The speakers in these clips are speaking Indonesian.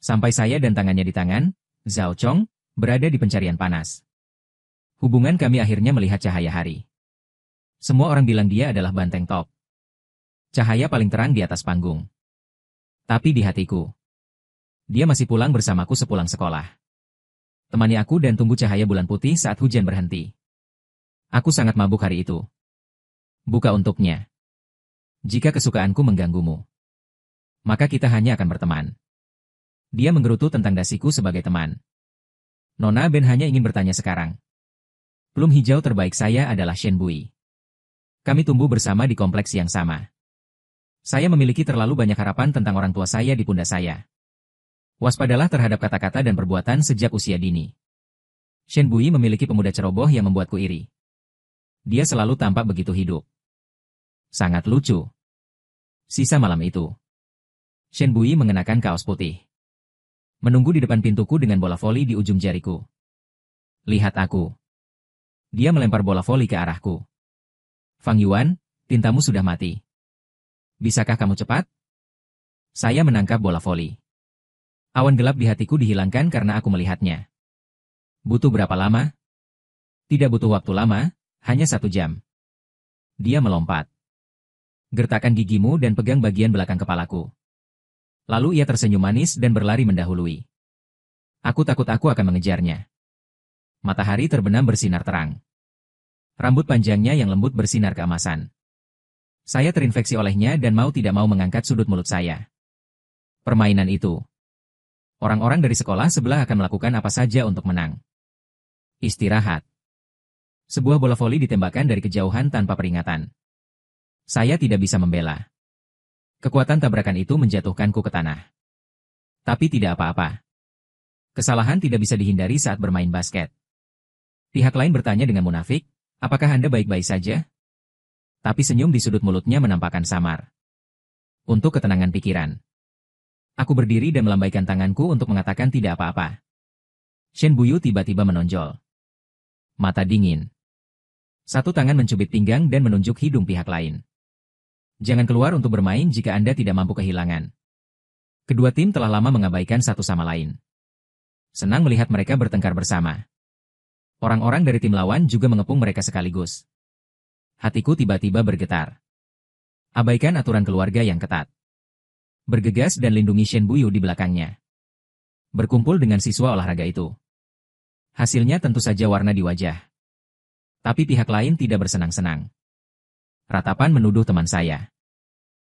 Sampai saya dan tangannya di tangan, Zhao Chong berada di pencarian panas. Hubungan kami akhirnya melihat cahaya hari. Semua orang bilang dia adalah banteng top. Cahaya paling terang di atas panggung. Tapi di hatiku, dia masih pulang bersamaku sepulang sekolah. Temani aku dan tunggu cahaya bulan putih saat hujan berhenti. Aku sangat mabuk hari itu. Buka untuknya. Jika kesukaanku mengganggumu, maka kita hanya akan berteman. Dia menggerutu tentang dasiku sebagai teman. Nona Ben hanya ingin bertanya sekarang. Plum hijau terbaik saya adalah Shen Bui. Kami tumbuh bersama di kompleks yang sama. Saya memiliki terlalu banyak harapan tentang orang tua saya di pundak saya. Waspadalah terhadap kata-kata dan perbuatan sejak usia dini. Shen Bui memiliki pemuda ceroboh yang membuatku iri. Dia selalu tampak begitu hidup. Sangat lucu. Sisa malam itu, Shen Bui mengenakan kaos putih. Menunggu di depan pintuku dengan bola voli di ujung jariku. Lihat aku. Dia melempar bola voli ke arahku. Fang Yuan, tintamu sudah mati. Bisakah kamu cepat? Saya menangkap bola voli. Awan gelap di hatiku dihilangkan karena aku melihatnya. Butuh berapa lama? Tidak butuh waktu lama, hanya 1 jam. Dia melompat. Gertakkan gigimu dan pegang bagian belakang kepalaku. Lalu ia tersenyum manis dan berlari mendahului. Aku takut aku akan mengejarnya. Matahari terbenam bersinar terang. Rambut panjangnya yang lembut bersinar keemasan. Saya terinfeksi olehnya dan mau tidak mau mengangkat sudut mulut saya. Permainan itu. Orang-orang dari sekolah sebelah akan melakukan apa saja untuk menang. Istirahat. Sebuah bola voli ditembakkan dari kejauhan tanpa peringatan. Saya tidak bisa membela. Kekuatan tabrakan itu menjatuhkanku ke tanah. Tapi tidak apa-apa. Kesalahan tidak bisa dihindari saat bermain basket. Pihak lain bertanya dengan munafik, apakah Anda baik-baik saja? Tapi senyum di sudut mulutnya menampakkan samar. Untuk ketenangan pikiran. Aku berdiri dan melambaikan tanganku untuk mengatakan tidak apa-apa. Shen Buyu tiba-tiba menonjol. Mata dingin. Satu tangan mencubit pinggang dan menunjuk hidung pihak lain. Jangan keluar untuk bermain jika Anda tidak mampu kehilangan. Kedua tim telah lama mengabaikan satu sama lain. Senang melihat mereka bertengkar bersama. Orang-orang dari tim lawan juga mengepung mereka sekaligus. Hatiku tiba-tiba bergetar. Abaikan aturan keluarga yang ketat. Bergegas dan lindungi Shen Buyu di belakangnya. Berkumpul dengan siswa olahraga itu. Hasilnya tentu saja warna di wajah. Tapi pihak lain tidak bersenang-senang. Ratapan menuduh teman saya.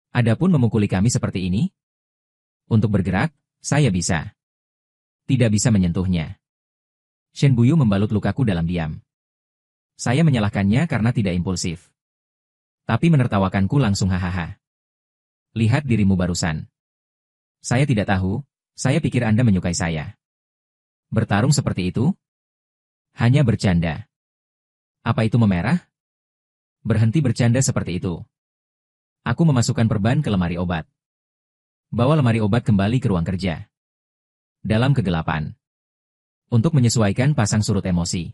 Adapun memukuli kami seperti ini? Untuk bergerak, saya bisa. Tidak bisa menyentuhnya. Shen Buyu membalut lukaku dalam diam. Saya menyalahkannya karena tidak impulsif. Tapi menertawakanku langsung hahaha. Lihat dirimu barusan. Saya tidak tahu, saya pikir Anda menyukai saya. Bertarung seperti itu? Hanya bercanda. Apa itu memerah? Berhenti bercanda seperti itu. Aku memasukkan perban ke lemari obat. Bawa lemari obat kembali ke ruang kerja. Dalam kegelapan. Untuk menyesuaikan pasang surut emosi.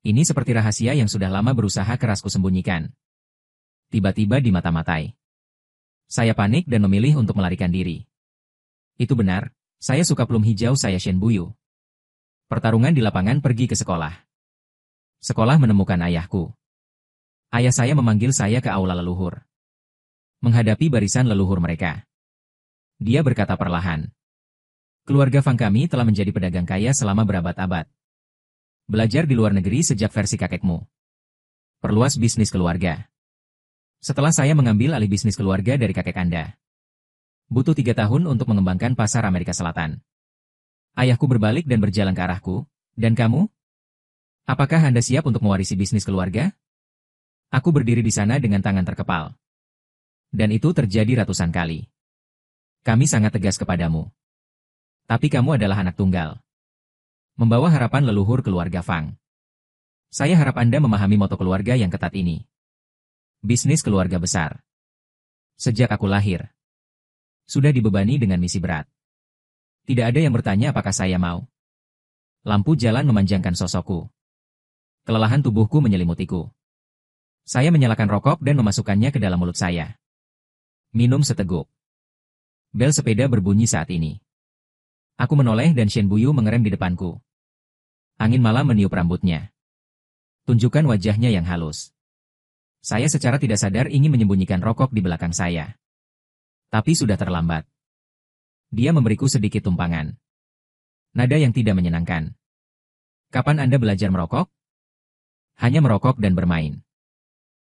Ini seperti rahasia yang sudah lama berusaha keras kusembunyikan. Tiba-tiba dimata-matai. Saya panik dan memilih untuk melarikan diri. Itu benar, saya suka plum hijau saya Shen Buyu. Pertarungan di lapangan pergi ke sekolah. Sekolah menemukan ayahku. Ayah saya memanggil saya ke aula leluhur. Menghadapi barisan leluhur mereka. Dia berkata perlahan. Keluarga Fang kami telah menjadi pedagang kaya selama berabad-abad. Belajar di luar negeri sejak versi kakekmu. Perluas bisnis keluarga. Setelah saya mengambil alih bisnis keluarga dari kakek Anda. Butuh 3 tahun untuk mengembangkan pasar Amerika Selatan. Ayahku berbalik dan berjalan ke arahku. Dan kamu? Apakah Anda siap untuk mewarisi bisnis keluarga? Aku berdiri di sana dengan tangan terkepal. Dan itu terjadi ratusan kali. Kami sangat tegas kepadamu. Tapi kamu adalah anak tunggal. Membawa harapan leluhur keluarga Fang. Saya harap Anda memahami moto keluarga yang ketat ini. Bisnis keluarga besar. Sejak aku lahir. Sudah dibebani dengan misi berat. Tidak ada yang bertanya apakah saya mau. Lampu jalan memanjangkan sosokku. Kelelahan tubuhku menyelimutiku. Saya menyalakan rokok dan memasukkannya ke dalam mulut saya. Minum seteguk. Bel sepeda berbunyi saat ini. Aku menoleh dan Shen Buyu mengerem di depanku. Angin malam meniup rambutnya. Tunjukkan wajahnya yang halus. Saya secara tidak sadar ingin menyembunyikan rokok di belakang saya. Tapi sudah terlambat. Dia memberiku sedikit tumpangan. Nada yang tidak menyenangkan. Kapan Anda belajar merokok? Hanya merokok dan bermain.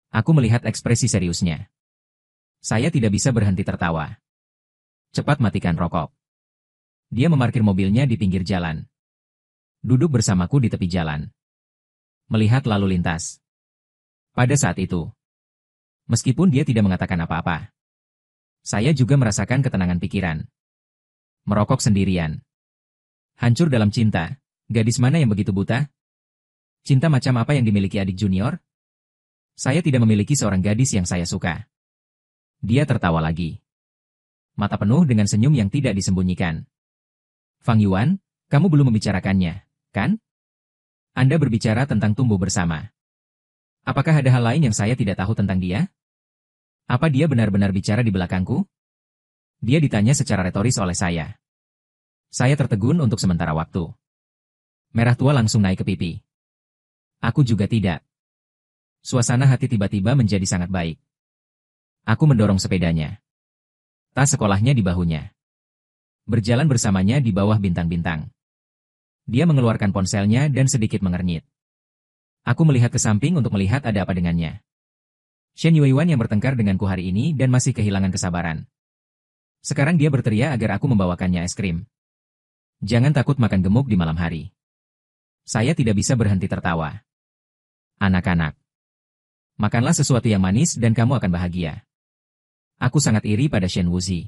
Aku melihat ekspresi seriusnya. Saya tidak bisa berhenti tertawa. Cepat matikan rokok. Dia memarkir mobilnya di pinggir jalan. Duduk bersamaku di tepi jalan. Melihat lalu lintas. Pada saat itu, meskipun dia tidak mengatakan apa-apa, saya juga merasakan ketenangan pikiran. Merokok sendirian. Hancur dalam cinta. Gadis mana yang begitu buta? Cinta macam apa yang dimiliki adik junior? Saya tidak memiliki seorang gadis yang saya suka. Dia tertawa lagi. Mata penuh dengan senyum yang tidak disembunyikan. Fang Yuan, kamu belum membicarakannya, kan? Anda berbicara tentang tumbuh bersama. Apakah ada hal lain yang saya tidak tahu tentang dia? Apa dia benar-benar bicara di belakangku? Dia ditanya secara retoris oleh saya. Saya tertegun untuk sementara waktu. Merah tua langsung naik ke pipi. Aku juga tidak. Suasana hati tiba-tiba menjadi sangat baik. Aku mendorong sepedanya. Tas sekolahnya di bahunya. Berjalan bersamanya di bawah bintang-bintang. Dia mengeluarkan ponselnya dan sedikit mengernyit. Aku melihat ke samping untuk melihat ada apa dengannya. Shen Yuiwan yang bertengkar denganku hari ini dan masih kehilangan kesabaran. Sekarang dia berteriak agar aku membawakannya es krim. Jangan takut makan gemuk di malam hari. Saya tidak bisa berhenti tertawa. Anak-anak. Makanlah sesuatu yang manis dan kamu akan bahagia. Aku sangat iri pada Shen Wuzi.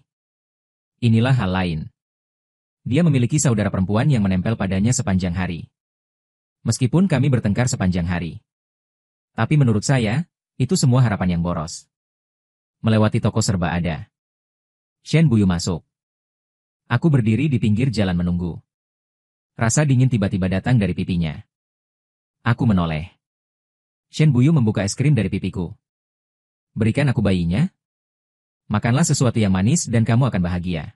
Inilah hal lain. Dia memiliki saudara perempuan yang menempel padanya sepanjang hari. Meskipun kami bertengkar sepanjang hari. Tapi menurut saya, itu semua harapan yang boros. Melewati toko serba ada. Shen Buyu masuk. Aku berdiri di pinggir jalan menunggu. Rasa dingin tiba-tiba datang dari pipinya. Aku menoleh. Shen Buyu membuka es krim dari pipiku. Berikan aku bayinya. Makanlah sesuatu yang manis dan kamu akan bahagia.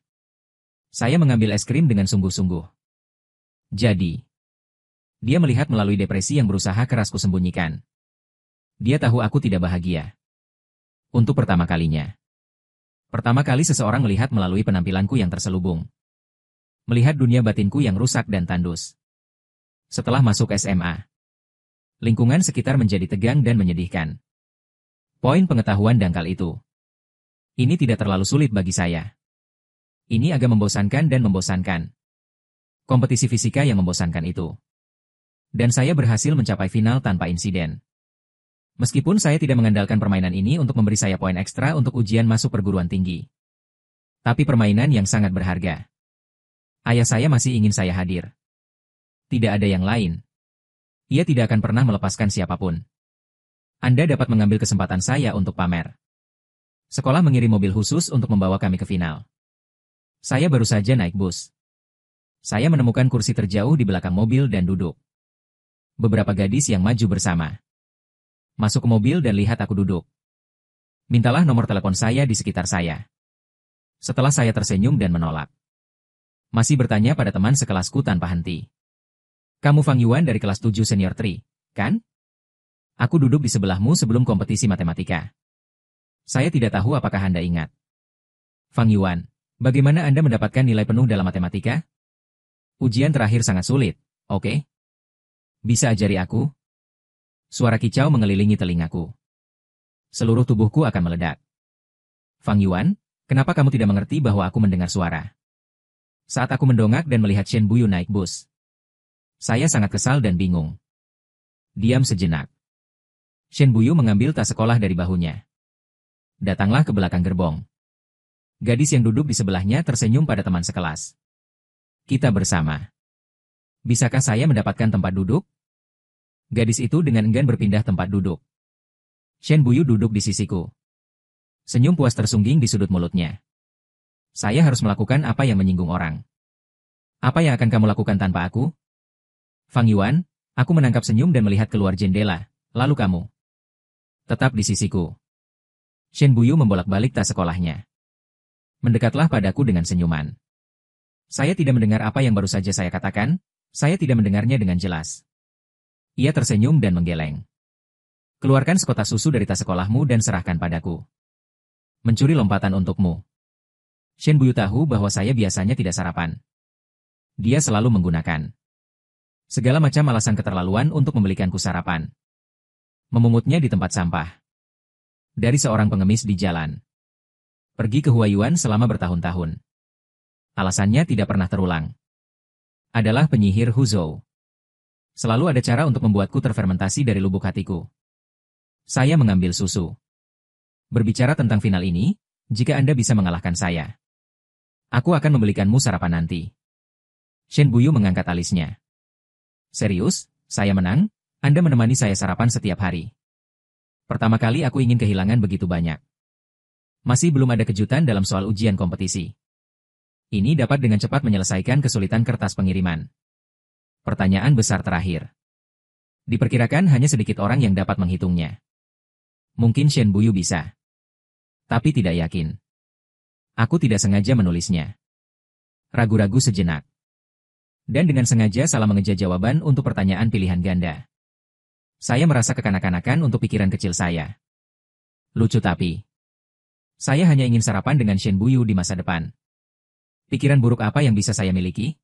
Saya mengambil es krim dengan sungguh-sungguh. Jadi, dia melihat melalui depresi yang berusaha keras kusembunyikan. Dia tahu aku tidak bahagia. Untuk pertama kalinya. Pertama kali seseorang melihat melalui penampilanku yang terselubung. Melihat dunia batinku yang rusak dan tandus. Setelah masuk SMA. Lingkungan sekitar menjadi tegang dan menyedihkan. Poin pengetahuan dangkal itu. Ini tidak terlalu sulit bagi saya. Ini agak membosankan dan membosankan. Kompetisi fisika yang membosankan itu. Dan saya berhasil mencapai final tanpa insiden. Meskipun saya tidak mengandalkan permainan ini untuk memberi saya poin ekstra untuk ujian masuk perguruan tinggi. Tapi permainan yang sangat berharga. Ayah saya masih ingin saya hadir. Tidak ada yang lain. Ia tidak akan pernah melepaskan siapapun. Anda dapat mengambil kesempatan saya untuk pamer. Sekolah mengirim mobil khusus untuk membawa kami ke final. Saya baru saja naik bus. Saya menemukan kursi terjauh di belakang mobil dan duduk. Beberapa gadis yang maju bersama. Masuk ke mobil dan lihat aku duduk. Mintalah nomor telepon saya di sekitar saya. Setelah saya tersenyum dan menolak. Masih bertanya pada teman sekelasku tanpa henti. Kamu Fang Yuan dari kelas 7 senior 3, kan? Aku duduk di sebelahmu sebelum kompetisi matematika. Saya tidak tahu apakah Anda ingat. Fang Yuan. Bagaimana Anda mendapatkan nilai penuh dalam matematika? Ujian terakhir sangat sulit, oke? Bisa ajari aku? Suara kicau mengelilingi telingaku. Seluruh tubuhku akan meledak. Fang Yuan, kenapa kamu tidak mengerti bahwa aku mendengar suara? Saat aku mendongak dan melihat Shen Buyu naik bus. Saya sangat kesal dan bingung. Diam sejenak. Shen Buyu mengambil tas sekolah dari bahunya. Datanglah ke belakang gerbong. Gadis yang duduk di sebelahnya tersenyum pada teman sekelas. Kita bersama. Bisakah saya mendapatkan tempat duduk? Gadis itu dengan enggan berpindah tempat duduk. Shen Buyu duduk di sisiku. Senyum puas tersungging di sudut mulutnya. Saya harus melakukan apa yang menyinggung orang. Apa yang akan kamu lakukan tanpa aku? Fang Yuan, aku menangkap senyum dan melihat keluar jendela. Lalu kamu. Tetap di sisiku. Shen Buyu membolak-balik tas sekolahnya. Mendekatlah padaku dengan senyuman. Saya tidak mendengar apa yang baru saja saya katakan, saya tidak mendengarnya dengan jelas. Ia tersenyum dan menggeleng. Keluarkan sekotak susu dari tas sekolahmu dan serahkan padaku. Mencuri lompatan untukmu. Shen Buyu tahu bahwa saya biasanya tidak sarapan. Dia selalu menggunakan segala macam alasan keterlaluan untuk membelikanku sarapan. Memungutnya di tempat sampah. Dari seorang pengemis di jalan. Pergi ke Huayuan selama bertahun-tahun. Alasannya tidak pernah terulang. Adalah penyihir Huzhou. Selalu ada cara untuk membuatku terfermentasi dari lubuk hatiku. Saya mengambil susu. Berbicara tentang final ini, jika Anda bisa mengalahkan saya, aku akan membelikanmu sarapan nanti. Shen Buyu mengangkat alisnya. Serius, saya menang? Anda menemani saya sarapan setiap hari. Pertama kali aku ingin kehilangan begitu banyak. Masih belum ada kejutan dalam soal ujian kompetisi. Ini dapat dengan cepat menyelesaikan kesulitan kertas pengiriman. Pertanyaan besar terakhir. Diperkirakan hanya sedikit orang yang dapat menghitungnya. Mungkin Shen Buyu bisa. Tapi tidak yakin. Aku tidak sengaja menulisnya. Ragu-ragu sejenak. Dan dengan sengaja salah mengeja jawaban untuk pertanyaan pilihan ganda. Saya merasa kekanak-kanakan untuk pikiran kecil saya. Lucu tapi. Saya hanya ingin sarapan dengan Shen Buyu di masa depan. Pikiran buruk apa yang bisa saya miliki?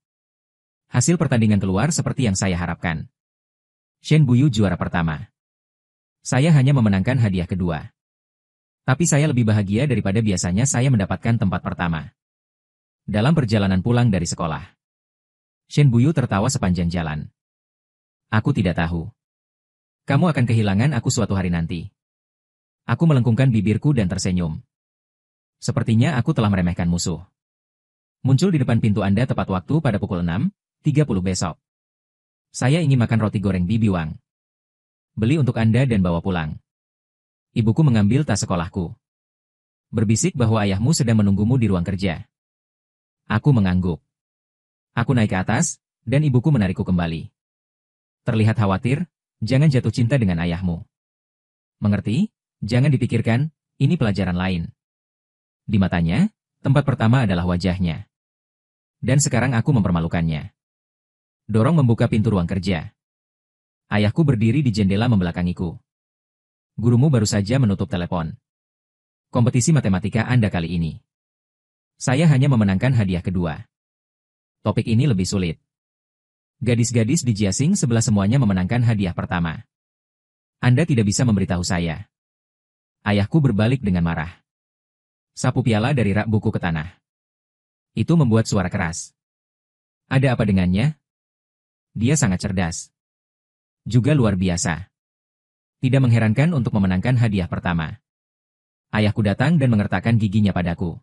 Hasil pertandingan keluar seperti yang saya harapkan. Shen Buyu juara pertama. Saya hanya memenangkan hadiah kedua. Tapi saya lebih bahagia daripada biasanya saya mendapatkan tempat pertama. Dalam perjalanan pulang dari sekolah. Shen Buyu tertawa sepanjang jalan. Aku tidak tahu. Kamu akan kehilangan aku suatu hari nanti. Aku melengkungkan bibirku dan tersenyum. Sepertinya aku telah meremehkan musuh. Muncul di depan pintu Anda tepat waktu pada pukul 6.30 besok. Saya ingin makan roti goreng Bibi Wang. Beli untuk Anda dan bawa pulang. Ibuku mengambil tas sekolahku. Berbisik bahwa ayahmu sedang menunggumu di ruang kerja. Aku mengangguk. Aku naik ke atas, dan ibuku menarikku kembali. Terlihat khawatir, jangan jatuh cinta dengan ayahmu. Mengerti? Jangan dipikirkan, ini pelajaran lain. Di matanya, tempat pertama adalah wajahnya. Dan sekarang aku mempermalukannya. Dorong membuka pintu ruang kerja. Ayahku berdiri di jendela membelakangiku. Gurumu baru saja menutup telepon. Kompetisi matematika Anda kali ini. Saya hanya memenangkan hadiah kedua. Topik ini lebih sulit. Gadis-gadis di Jiaxing sebelah semuanya memenangkan hadiah pertama. Anda tidak bisa memberitahu saya. Ayahku berbalik dengan marah. Sapu piala dari rak buku ke tanah. Itu membuat suara keras. Ada apa dengannya? Dia sangat cerdas. Juga luar biasa. Tidak mengherankan untuk memenangkan hadiah pertama. Ayahku datang dan mengertakkan giginya padaku.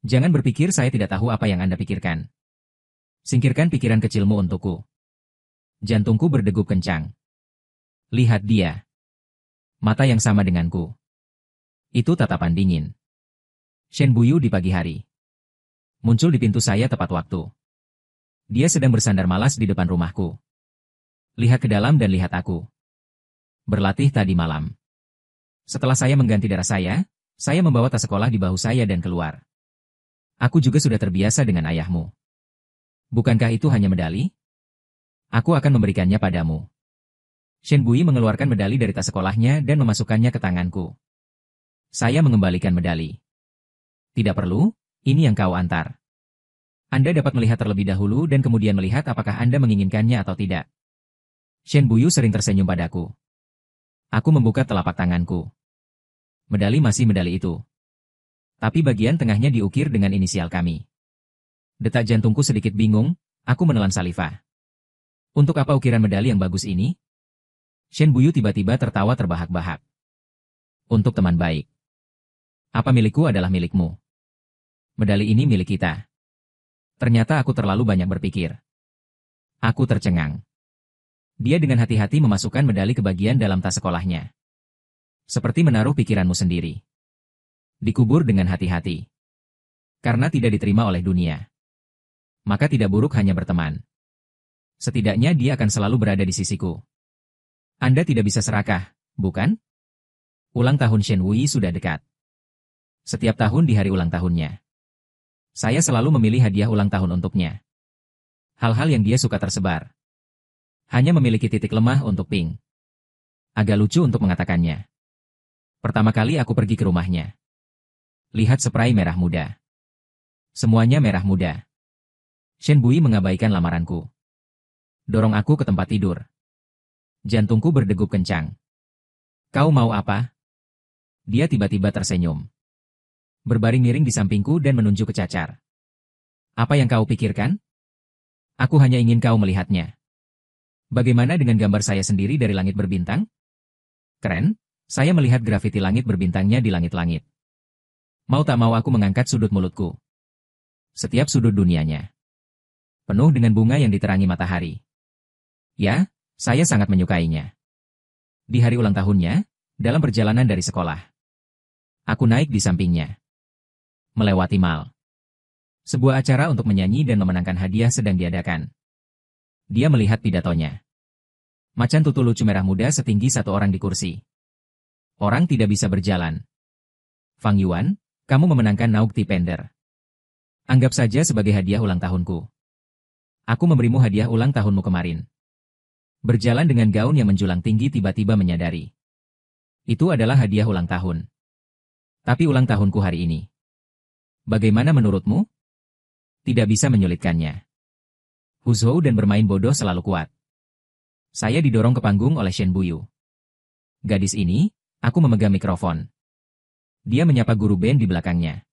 Jangan berpikir saya tidak tahu apa yang Anda pikirkan. Singkirkan pikiran kecilmu untukku. Jantungku berdegup kencang. Lihat dia. Mata yang sama denganku. Itu tatapan dingin. Shen Buyu di pagi hari. Muncul di pintu saya tepat waktu. Dia sedang bersandar malas di depan rumahku. Lihat ke dalam dan lihat aku. Berlatih tadi malam. Setelah saya mengganti darah saya membawa tas sekolah di bahu saya dan keluar. Aku juga sudah terbiasa dengan ayahmu. Bukankah itu hanya medali? Aku akan memberikannya padamu. Shen Buyu mengeluarkan medali dari tas sekolahnya dan memasukkannya ke tanganku. Saya mengembalikan medali. Tidak perlu, ini yang kau antar. Anda dapat melihat terlebih dahulu dan kemudian melihat apakah Anda menginginkannya atau tidak. Shen Buyu sering tersenyum padaku. Aku membuka telapak tanganku. Medali masih medali itu. Tapi bagian tengahnya diukir dengan inisial kami. Detak jantungku sedikit bingung, aku menelan saliva. Untuk apa ukiran medali yang bagus ini? Shen Buyu tiba-tiba tertawa terbahak-bahak. Untuk teman baik. Apa milikku adalah milikmu. Medali ini milik kita. Ternyata aku terlalu banyak berpikir. Aku tercengang. Dia dengan hati-hati memasukkan medali ke bagian dalam tas sekolahnya. Seperti menaruh pikiranmu sendiri. Dikubur dengan hati-hati. Karena tidak diterima oleh dunia. Maka tidak buruk hanya berteman. Setidaknya dia akan selalu berada di sisiku. Anda tidak bisa serakah, bukan? Ulang tahun Shen Wuyi sudah dekat. Setiap tahun di hari ulang tahunnya. Saya selalu memilih hadiah ulang tahun untuknya. Hal-hal yang dia suka tersebar. Hanya memiliki titik lemah untuk Pink. Agak lucu untuk mengatakannya. Pertama kali aku pergi ke rumahnya. Lihat spray merah muda. Semuanya merah muda. Shen Bui mengabaikan lamaranku. Dorong aku ke tempat tidur. Jantungku berdegup kencang. Kau mau apa? Dia tiba-tiba tersenyum. Berbaring miring di sampingku dan menunjuk ke cacar. Apa yang kau pikirkan? Aku hanya ingin kau melihatnya. Bagaimana dengan gambar saya sendiri dari langit berbintang? Keren, saya melihat grafiti langit berbintangnya di langit-langit. Mau tak mau aku mengangkat sudut mulutku. Setiap sudut dunianya. Penuh dengan bunga yang diterangi matahari. Ya, saya sangat menyukainya. Di hari ulang tahunnya, dalam perjalanan dari sekolah. Aku naik di sampingnya. Melewati mal. Sebuah acara untuk menyanyi dan memenangkan hadiah sedang diadakan. Dia melihat pidatonya. Macan tutul lucu merah muda setinggi satu orang di kursi. Orang tidak bisa berjalan. Fang Yuan, kamu memenangkan Naukti Pender. Anggap saja sebagai hadiah ulang tahunku. Aku memberimu hadiah ulang tahunmu kemarin. Berjalan dengan gaun yang menjulang tinggi tiba-tiba menyadari. Itu adalah hadiah ulang tahun. Tapi ulang tahunku hari ini. Bagaimana menurutmu? Tidak bisa menyulitkannya. Huzhou dan bermain bodoh selalu kuat. Saya didorong ke panggung oleh Shen Buyu. Gadis ini, aku memegang mikrofon. Dia menyapa guru band di belakangnya.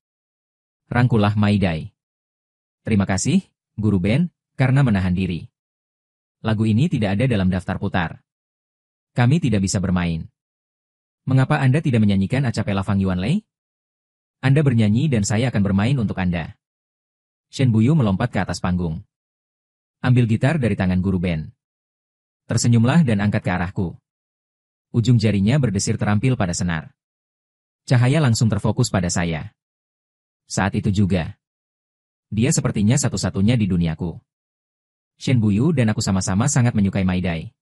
Rangkulah Maidai. Terima kasih, guru band, karena menahan diri. Lagu ini tidak ada dalam daftar putar. Kami tidak bisa bermain. Mengapa Anda tidak menyanyikan acapella Fang Yuanlei? Anda bernyanyi dan saya akan bermain untuk Anda. Shen Buyu melompat ke atas panggung. Ambil gitar dari tangan guru band. Tersenyumlah dan angkat ke arahku. Ujung jarinya berdesir terampil pada senar. Cahaya langsung terfokus pada saya. Saat itu juga. Dia sepertinya satu-satunya di duniaku. Shen Buyu dan aku sama-sama sangat menyukai Maidai.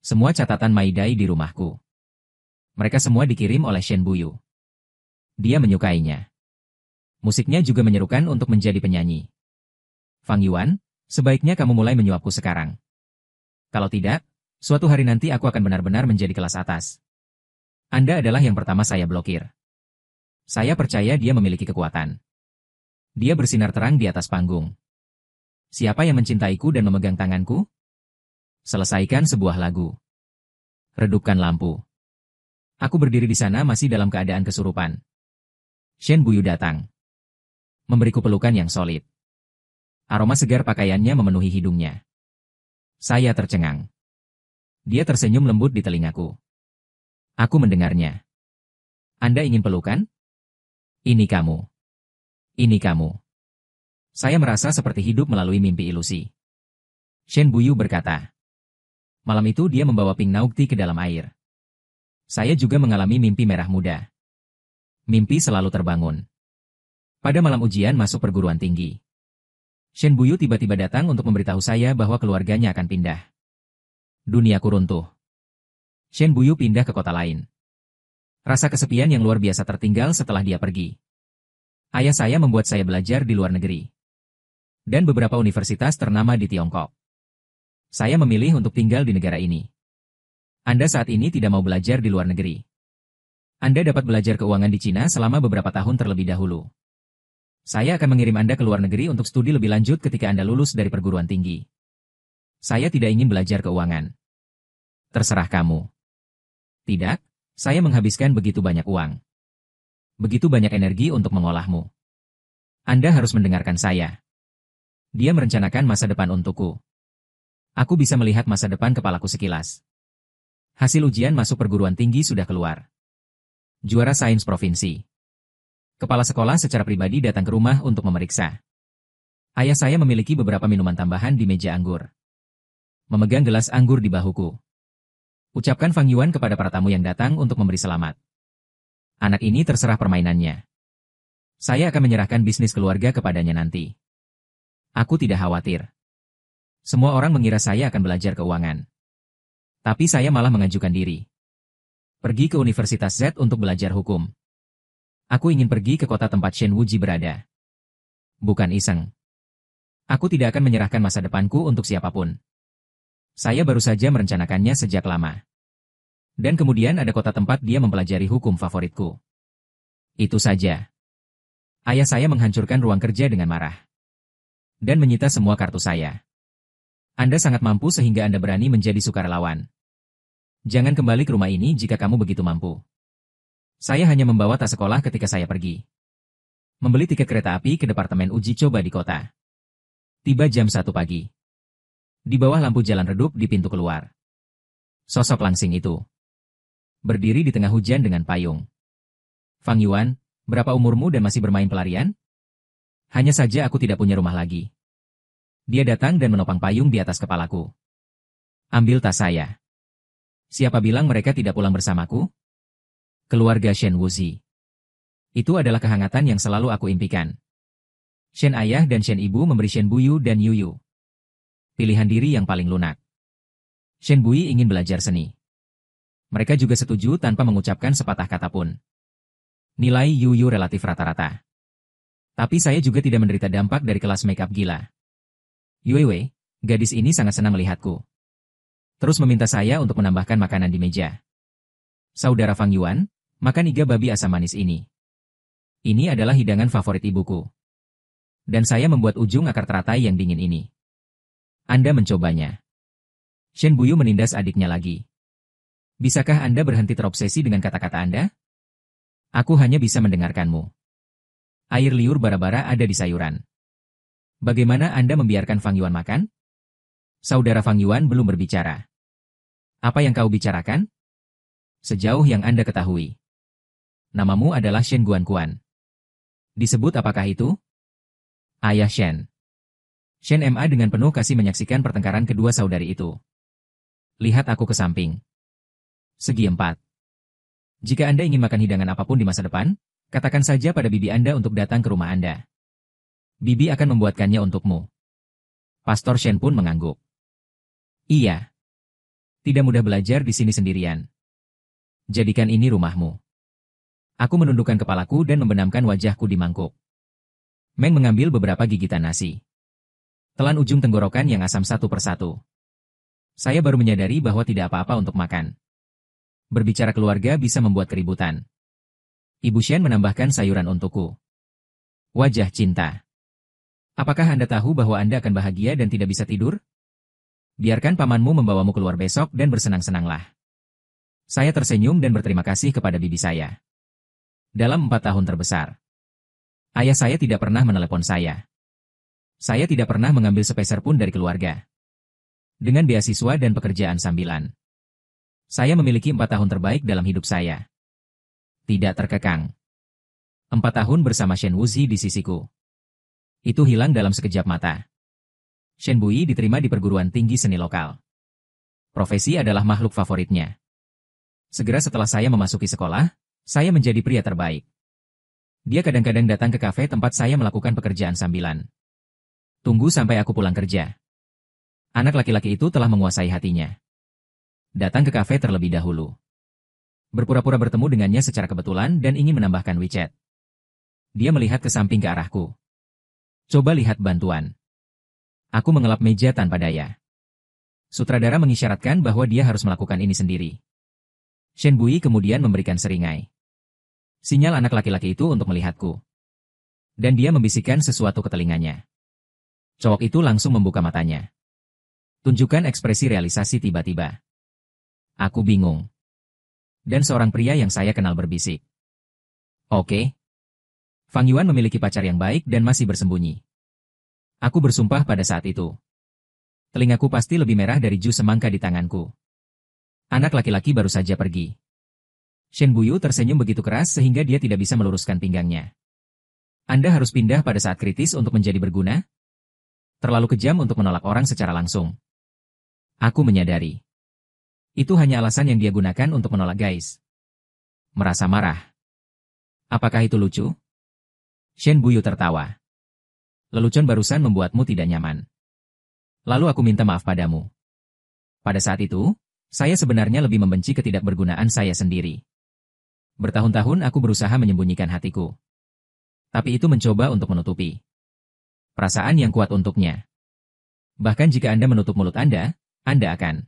Semua catatan Maidai di rumahku. Mereka semua dikirim oleh Shen Buyu. Dia menyukainya. Musiknya juga menyerukan untuk menjadi penyanyi. Fang Yuan, sebaiknya kamu mulai menyuapku sekarang. Kalau tidak, suatu hari nanti aku akan benar-benar menjadi kelas atas. Anda adalah yang pertama saya blokir. Saya percaya dia memiliki kekuatan. Dia bersinar terang di atas panggung. Siapa yang mencintaiku dan memegang tanganku? Selesaikan sebuah lagu. Redupkan lampu. Aku berdiri di sana masih dalam keadaan kesurupan. Shen Buyu datang. Memberiku pelukan yang solid. Aroma segar pakaiannya memenuhi hidungnya. Saya tercengang. Dia tersenyum lembut di telingaku. Aku mendengarnya. Anda ingin pelukan? Ini kamu. Ini kamu. Saya merasa seperti hidup melalui mimpi ilusi. Shen Buyu berkata. Malam itu dia membawa Pink Naukti ke dalam air. Saya juga mengalami mimpi merah muda. Mimpi selalu terbangun. Pada malam ujian masuk perguruan tinggi. Shen Buyu tiba-tiba datang untuk memberitahu saya bahwa keluarganya akan pindah. Duniaku runtuh. Shen Buyu pindah ke kota lain. Rasa kesepian yang luar biasa tertinggal setelah dia pergi. Ayah saya membuat saya belajar di luar negeri. Dan beberapa universitas ternama di Tiongkok. Saya memilih untuk tinggal di negara ini. Anda saat ini tidak mau belajar di luar negeri. Anda dapat belajar keuangan di Cina selama beberapa tahun terlebih dahulu. Saya akan mengirim Anda ke luar negeri untuk studi lebih lanjut ketika Anda lulus dari perguruan tinggi. Saya tidak ingin belajar keuangan. Terserah kamu. Tidak, saya menghabiskan begitu banyak uang. Begitu banyak energi untuk mengolahmu. Anda harus mendengarkan saya. Dia merencanakan masa depan untukku. Aku bisa melihat masa depan kepalaku sekilas. Hasil ujian masuk perguruan tinggi sudah keluar. Juara sains provinsi. Kepala sekolah secara pribadi datang ke rumah untuk memeriksa. Ayah saya memiliki beberapa minuman tambahan di meja anggur. Memegang gelas anggur di bahuku. Ucapkan Fang Yuan kepada para tamu yang datang untuk memberi selamat. Anak ini terserah permainannya. Saya akan menyerahkan bisnis keluarga kepadanya nanti. Aku tidak khawatir. Semua orang mengira saya akan belajar keuangan. Tapi saya malah mengajukan diri. Pergi ke Universitas Z untuk belajar hukum. Aku ingin pergi ke kota tempat Shen Wuji berada. Bukan iseng. Aku tidak akan menyerahkan masa depanku untuk siapapun. Saya baru saja merencanakannya sejak lama. Dan kemudian ada kota tempat dia mempelajari hukum favoritku. Itu saja. Ayah saya menghancurkan ruang kerja dengan marah. Dan menyita semua kartu saya. Anda sangat mampu sehingga Anda berani menjadi sukarelawan. Jangan kembali ke rumah ini jika kamu begitu mampu. Saya hanya membawa tas sekolah ketika saya pergi. Membeli tiket kereta api ke departemen uji coba di kota. Tiba jam 1 pagi. Di bawah lampu jalan redup di pintu keluar. Sosok langsing itu. Berdiri di tengah hujan dengan payung. Fang Yuan, berapa umurmu dan masih bermain pelarian? Hanya saja aku tidak punya rumah lagi. Dia datang dan menopang payung di atas kepalaku. Ambil tas saya. Siapa bilang mereka tidak pulang bersamaku? Keluarga Shen Wuzi. Itu adalah kehangatan yang selalu aku impikan. Shen ayah dan Shen ibu memberi Shen Buyu dan Yuyu. Pilihan diri yang paling lunak. Shen Bui ingin belajar seni. Mereka juga setuju tanpa mengucapkan sepatah kata pun. Nilai Yuyu relatif rata-rata. Tapi saya juga tidak menderita dampak dari kelas makeup gila. Yuewe, gadis ini sangat senang melihatku. Terus meminta saya untuk menambahkan makanan di meja. Saudara Fang Yuan, makan iga babi asam manis ini. Ini adalah hidangan favorit ibuku. Dan saya membuat ujung akar teratai yang dingin ini. Anda mencobanya. Shen Buyu menindas adiknya lagi. Bisakah Anda berhenti terobsesi dengan kata-kata Anda? Aku hanya bisa mendengarkanmu. Air liur bara-bara ada di sayuran. Bagaimana Anda membiarkan Fang Yuan makan? Saudara Fang Yuan belum berbicara. Apa yang kau bicarakan? Sejauh yang Anda ketahui. Namamu adalah Shen Guanquan. Disebut apakah itu? Ayah Shen. Shen Ma dengan penuh kasih menyaksikan pertengkaran kedua saudari itu. Lihat aku ke samping. Segi 4. Jika Anda ingin makan hidangan apapun di masa depan, katakan saja pada bibi Anda untuk datang ke rumah Anda. Bibi akan membuatkannya untukmu. Pastor Shen pun mengangguk. Iya. Tidak mudah belajar di sini sendirian. Jadikan ini rumahmu. Aku menundukkan kepalaku dan membenamkan wajahku di mangkuk. Meng mengambil beberapa gigitan nasi. Telan ujung tenggorokan yang asam satu persatu. Saya baru menyadari bahwa tidak apa-apa untuk makan. Berbicara keluarga bisa membuat keributan. Ibu Shen menambahkan sayuran untukku. Wajah cinta. Apakah Anda tahu bahwa Anda akan bahagia dan tidak bisa tidur? Biarkan pamanmu membawamu keluar besok dan bersenang-senanglah. Saya tersenyum dan berterima kasih kepada bibi saya. Dalam 4 tahun terbesar, ayah saya tidak pernah menelepon saya. Saya tidak pernah mengambil sepeser pun dari keluarga. Dengan beasiswa dan pekerjaan sambilan, saya memiliki 4 tahun terbaik dalam hidup saya. Tidak terkekang. 4 tahun bersama Shen Wuzi di sisiku. Itu hilang dalam sekejap mata. Shen Bui diterima di perguruan tinggi seni lokal. Profesi adalah makhluk favoritnya. Segera setelah saya memasuki sekolah, saya menjadi pria terbaik. Dia kadang-kadang datang ke kafe tempat saya melakukan pekerjaan sambilan. Tunggu sampai aku pulang kerja. Anak laki-laki itu telah menguasai hatinya. Datang ke kafe terlebih dahulu. Berpura-pura bertemu dengannya secara kebetulan dan ingin menambahkan WeChat. Dia melihat ke samping ke arahku. Coba lihat bantuan. Aku mengelap meja tanpa daya. Sutradara mengisyaratkan bahwa dia harus melakukan ini sendiri. Shen Bui kemudian memberikan seringai. Sinyal anak laki-laki itu untuk melihatku. Dan dia membisikkan sesuatu ke telinganya. Cowok itu langsung membuka matanya. Tunjukkan ekspresi realisasi tiba-tiba. Aku bingung. Dan seorang pria yang saya kenal berbisik. Oke. Fang Yuan memiliki pacar yang baik dan masih bersembunyi. Aku bersumpah pada saat itu. Telingaku pasti lebih merah dari jus semangka di tanganku. Anak laki-laki baru saja pergi. Shen Buyu tersenyum begitu keras sehingga dia tidak bisa meluruskan pinggangnya. Anda harus pindah pada saat kritis untuk menjadi berguna? Terlalu kejam untuk menolak orang secara langsung. Aku menyadari. Itu hanya alasan yang dia gunakan untuk menolak guys. Merasa marah. Apakah itu lucu? Shen Buyu tertawa. Lelucon barusan membuatmu tidak nyaman. Lalu aku minta maaf padamu. Pada saat itu, saya sebenarnya lebih membenci ketidakbergunaan saya sendiri. Bertahun-tahun aku berusaha menyembunyikan hatiku. Tapi itu mencoba untuk menutupi. Perasaan yang kuat untuknya. Bahkan jika Anda menutup mulut Anda akan.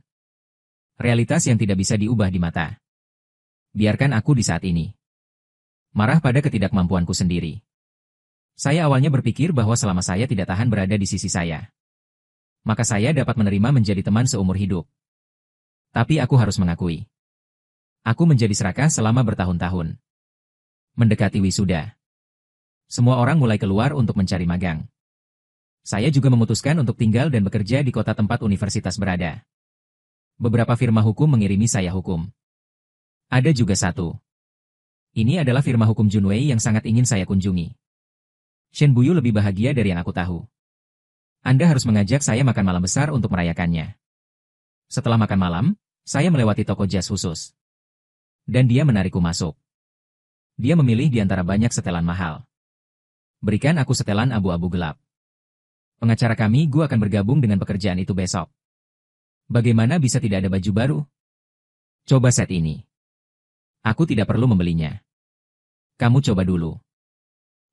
Realitas yang tidak bisa diubah di mata. Biarkan aku di saat ini. Marah pada ketidakmampuanku sendiri. Saya awalnya berpikir bahwa selama saya tidak tahan berada di sisi saya, maka saya dapat menerima menjadi teman seumur hidup. Tapi aku harus mengakui. Aku menjadi serakah selama bertahun-tahun. Mendekati wisuda. Semua orang mulai keluar untuk mencari magang. Saya juga memutuskan untuk tinggal dan bekerja di kota tempat universitas berada. Beberapa firma hukum mengirimi saya hukum. Ada juga satu. Ini adalah firma hukum Junwei yang sangat ingin saya kunjungi. Shen Buyu lebih bahagia dari yang aku tahu. Anda harus mengajak saya makan malam besar untuk merayakannya. Setelah makan malam, saya melewati toko jas khusus. Dan dia menarikku masuk. Dia memilih di antara banyak setelan mahal. Berikan aku setelan abu-abu gelap. Pengacara kami, gue akan bergabung dengan pekerjaan itu besok. Bagaimana bisa tidak ada baju baru? Coba set ini. Aku tidak perlu membelinya. Kamu coba dulu.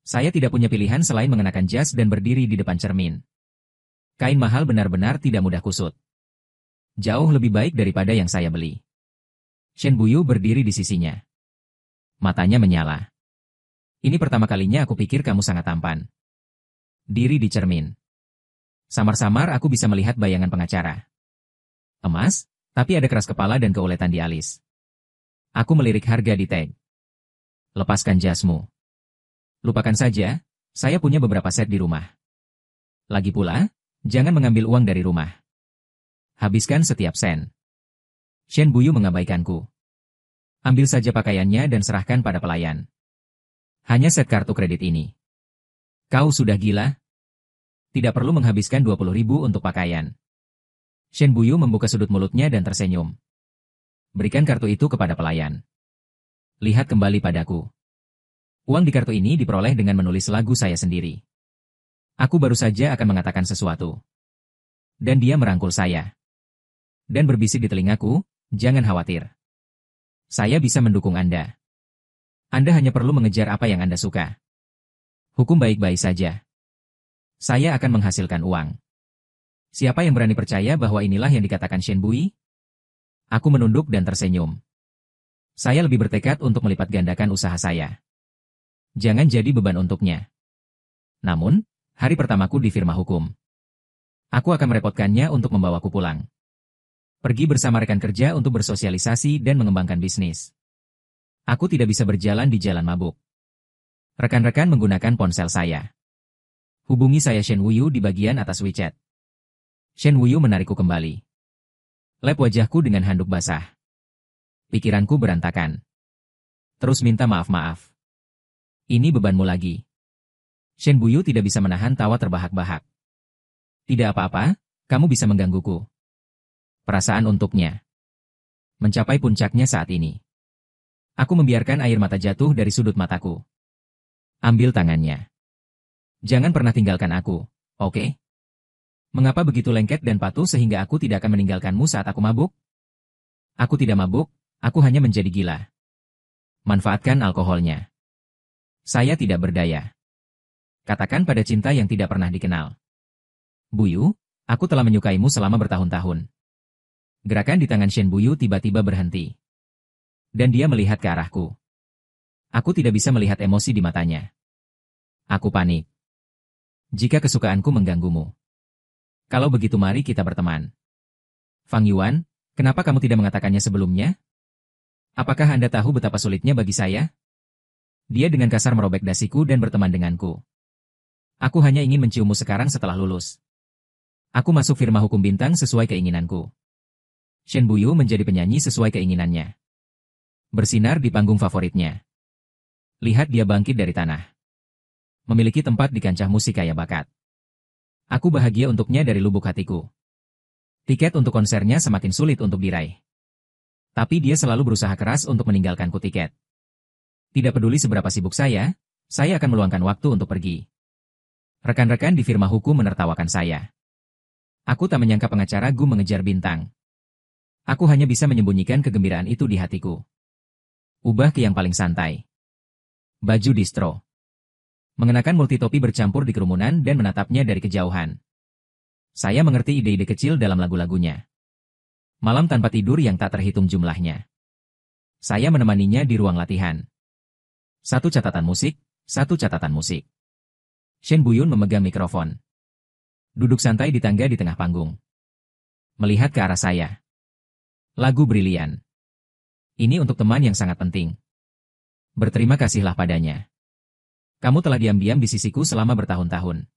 Saya tidak punya pilihan selain mengenakan jas dan berdiri di depan cermin. Kain mahal benar-benar tidak mudah kusut. Jauh lebih baik daripada yang saya beli. Shen Buyu berdiri di sisinya. Matanya menyala. Ini pertama kalinya aku pikir kamu sangat tampan. Diri di cermin. Samar-samar aku bisa melihat bayangan pengacara. Emas, tapi ada keras kepala dan keuletan di alis. Aku melirik harga di tag. Lepaskan jasmu. Lupakan saja, saya punya beberapa set di rumah. Lagi pula, jangan mengambil uang dari rumah. Habiskan setiap sen. Shen Buyu mengabaikanku. Ambil saja pakaiannya dan serahkan pada pelayan. Hanya set kartu kredit ini. Kau sudah gila? Tidak perlu menghabiskan 20.000 untuk pakaian. Shen Buyu membuka sudut mulutnya dan tersenyum. Berikan kartu itu kepada pelayan. Lihat kembali padaku. Uang di kartu ini diperoleh dengan menulis lagu saya sendiri. Aku baru saja akan mengatakan sesuatu. Dan dia merangkul saya. Dan berbisik di telingaku, jangan khawatir. Saya bisa mendukung Anda. Anda hanya perlu mengejar apa yang Anda suka. Hukum baik-baik saja. Saya akan menghasilkan uang. Siapa yang berani percaya bahwa inilah yang dikatakan Shen Buyu? Aku menunduk dan tersenyum. Saya lebih bertekad untuk melipat gandakan usaha saya. Jangan jadi beban untuknya. Namun, hari pertamaku di firma hukum. Aku akan merepotkannya untuk membawaku pulang. Pergi bersama rekan kerja untuk bersosialisasi dan mengembangkan bisnis. Aku tidak bisa berjalan di jalan mabuk. Rekan-rekan menggunakan ponsel saya. Hubungi saya Shen Buyu di bagian atas WeChat. Shen Buyu menarikku kembali. Lap wajahku dengan handuk basah. Pikiranku berantakan. Terus minta maaf-maaf. Ini bebanmu lagi. Shen Buyu tidak bisa menahan tawa terbahak-bahak. Tidak apa-apa, kamu bisa menggangguku. Perasaan untuknya mencapai puncaknya saat ini. Aku membiarkan air mata jatuh dari sudut mataku. Ambil tangannya. Jangan pernah tinggalkan aku, oke? Mengapa begitu lengket dan patuh sehingga aku tidak akan meninggalkanmu saat aku mabuk? Aku tidak mabuk, aku hanya menjadi gila. Manfaatkan alkoholnya. Saya tidak berdaya. Katakan pada cinta yang tidak pernah dikenal. Buyu, aku telah menyukaimu selama bertahun-tahun. Gerakan di tangan Shen Buyu tiba-tiba berhenti. Dan dia melihat ke arahku. Aku tidak bisa melihat emosi di matanya. Aku panik. Jika kesukaanku mengganggumu. Kalau begitu mari kita berteman. Fang Yuan, kenapa kamu tidak mengatakannya sebelumnya? Apakah Anda tahu betapa sulitnya bagi saya? Dia dengan kasar merobek dasiku dan berteman denganku. Aku hanya ingin menciummu sekarang setelah lulus. Aku masuk firma hukum bintang sesuai keinginanku. Shen Buyu menjadi penyanyi sesuai keinginannya. Bersinar di panggung favoritnya. Lihat dia bangkit dari tanah. Memiliki tempat di kancah musik kaya bakat. Aku bahagia untuknya dari lubuk hatiku. Tiket untuk konsernya semakin sulit untuk diraih. Tapi dia selalu berusaha keras untuk meninggalkanku tiket. Tidak peduli seberapa sibuk saya akan meluangkan waktu untuk pergi. Rekan-rekan di firma hukum menertawakan saya. Aku tak menyangka pengacara Gu mengejar bintang. Aku hanya bisa menyembunyikan kegembiraan itu di hatiku. Ubah ke yang paling santai. Baju distro. Mengenakan multitopi bercampur di kerumunan dan menatapnya dari kejauhan. Saya mengerti ide-ide kecil dalam lagu-lagunya. Malam tanpa tidur yang tak terhitung jumlahnya. Saya menemaninya di ruang latihan. Satu catatan musik, satu catatan musik. Shen Buyun memegang mikrofon. Duduk santai di tangga di tengah panggung. Melihat ke arah saya. Lagu brilian. Ini untuk teman yang sangat penting. Berterima kasihlah padanya. Kamu telah diam-diam di sisiku selama bertahun-tahun.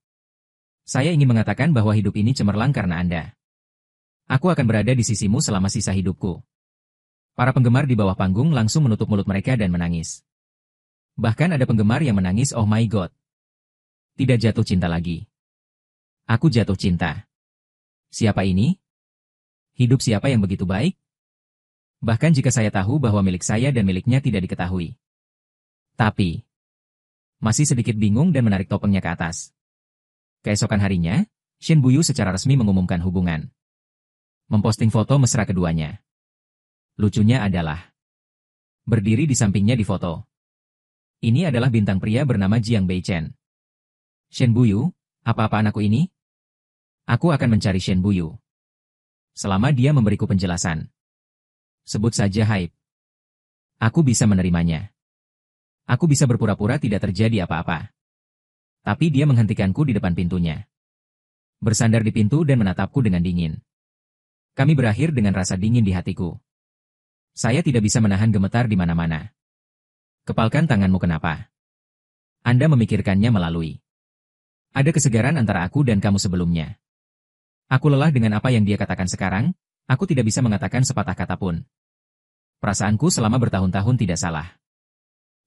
Saya ingin mengatakan bahwa hidup ini cemerlang karena Anda. Aku akan berada di sisimu selama sisa hidupku. Para penggemar di bawah panggung langsung menutup mulut mereka dan menangis. Bahkan ada penggemar yang menangis, "Oh my God." Tidak jatuh cinta lagi. Aku jatuh cinta. Siapa ini? Hidup siapa yang begitu baik? Bahkan jika saya tahu bahwa milik saya dan miliknya tidak diketahui. Tapi masih sedikit bingung dan menarik topengnya ke atas. Keesokan harinya, Shen Buyu secara resmi mengumumkan hubungan. Memposting foto mesra keduanya. Lucunya adalah berdiri di sampingnya di foto. Ini adalah bintang pria bernama Jiang Beichen. Shen Buyu, apa-apa anakku ini? Aku akan mencari Shen Buyu. Selama dia memberiku penjelasan. Sebut saja hype. Aku bisa menerimanya. Aku bisa berpura-pura tidak terjadi apa-apa. Tapi dia menghentikanku di depan pintunya. Bersandar di pintu dan menatapku dengan dingin. Kami berakhir dengan rasa dingin di hatiku. Saya tidak bisa menahan gemetar di mana-mana. Kepalkan tanganmu kenapa? Anda memikirkannya melalui. Ada kesegaran antara aku dan kamu sebelumnya. Aku lelah dengan apa yang dia katakan sekarang, aku tidak bisa mengatakan sepatah kata pun. Perasaanku selama bertahun-tahun tidak salah.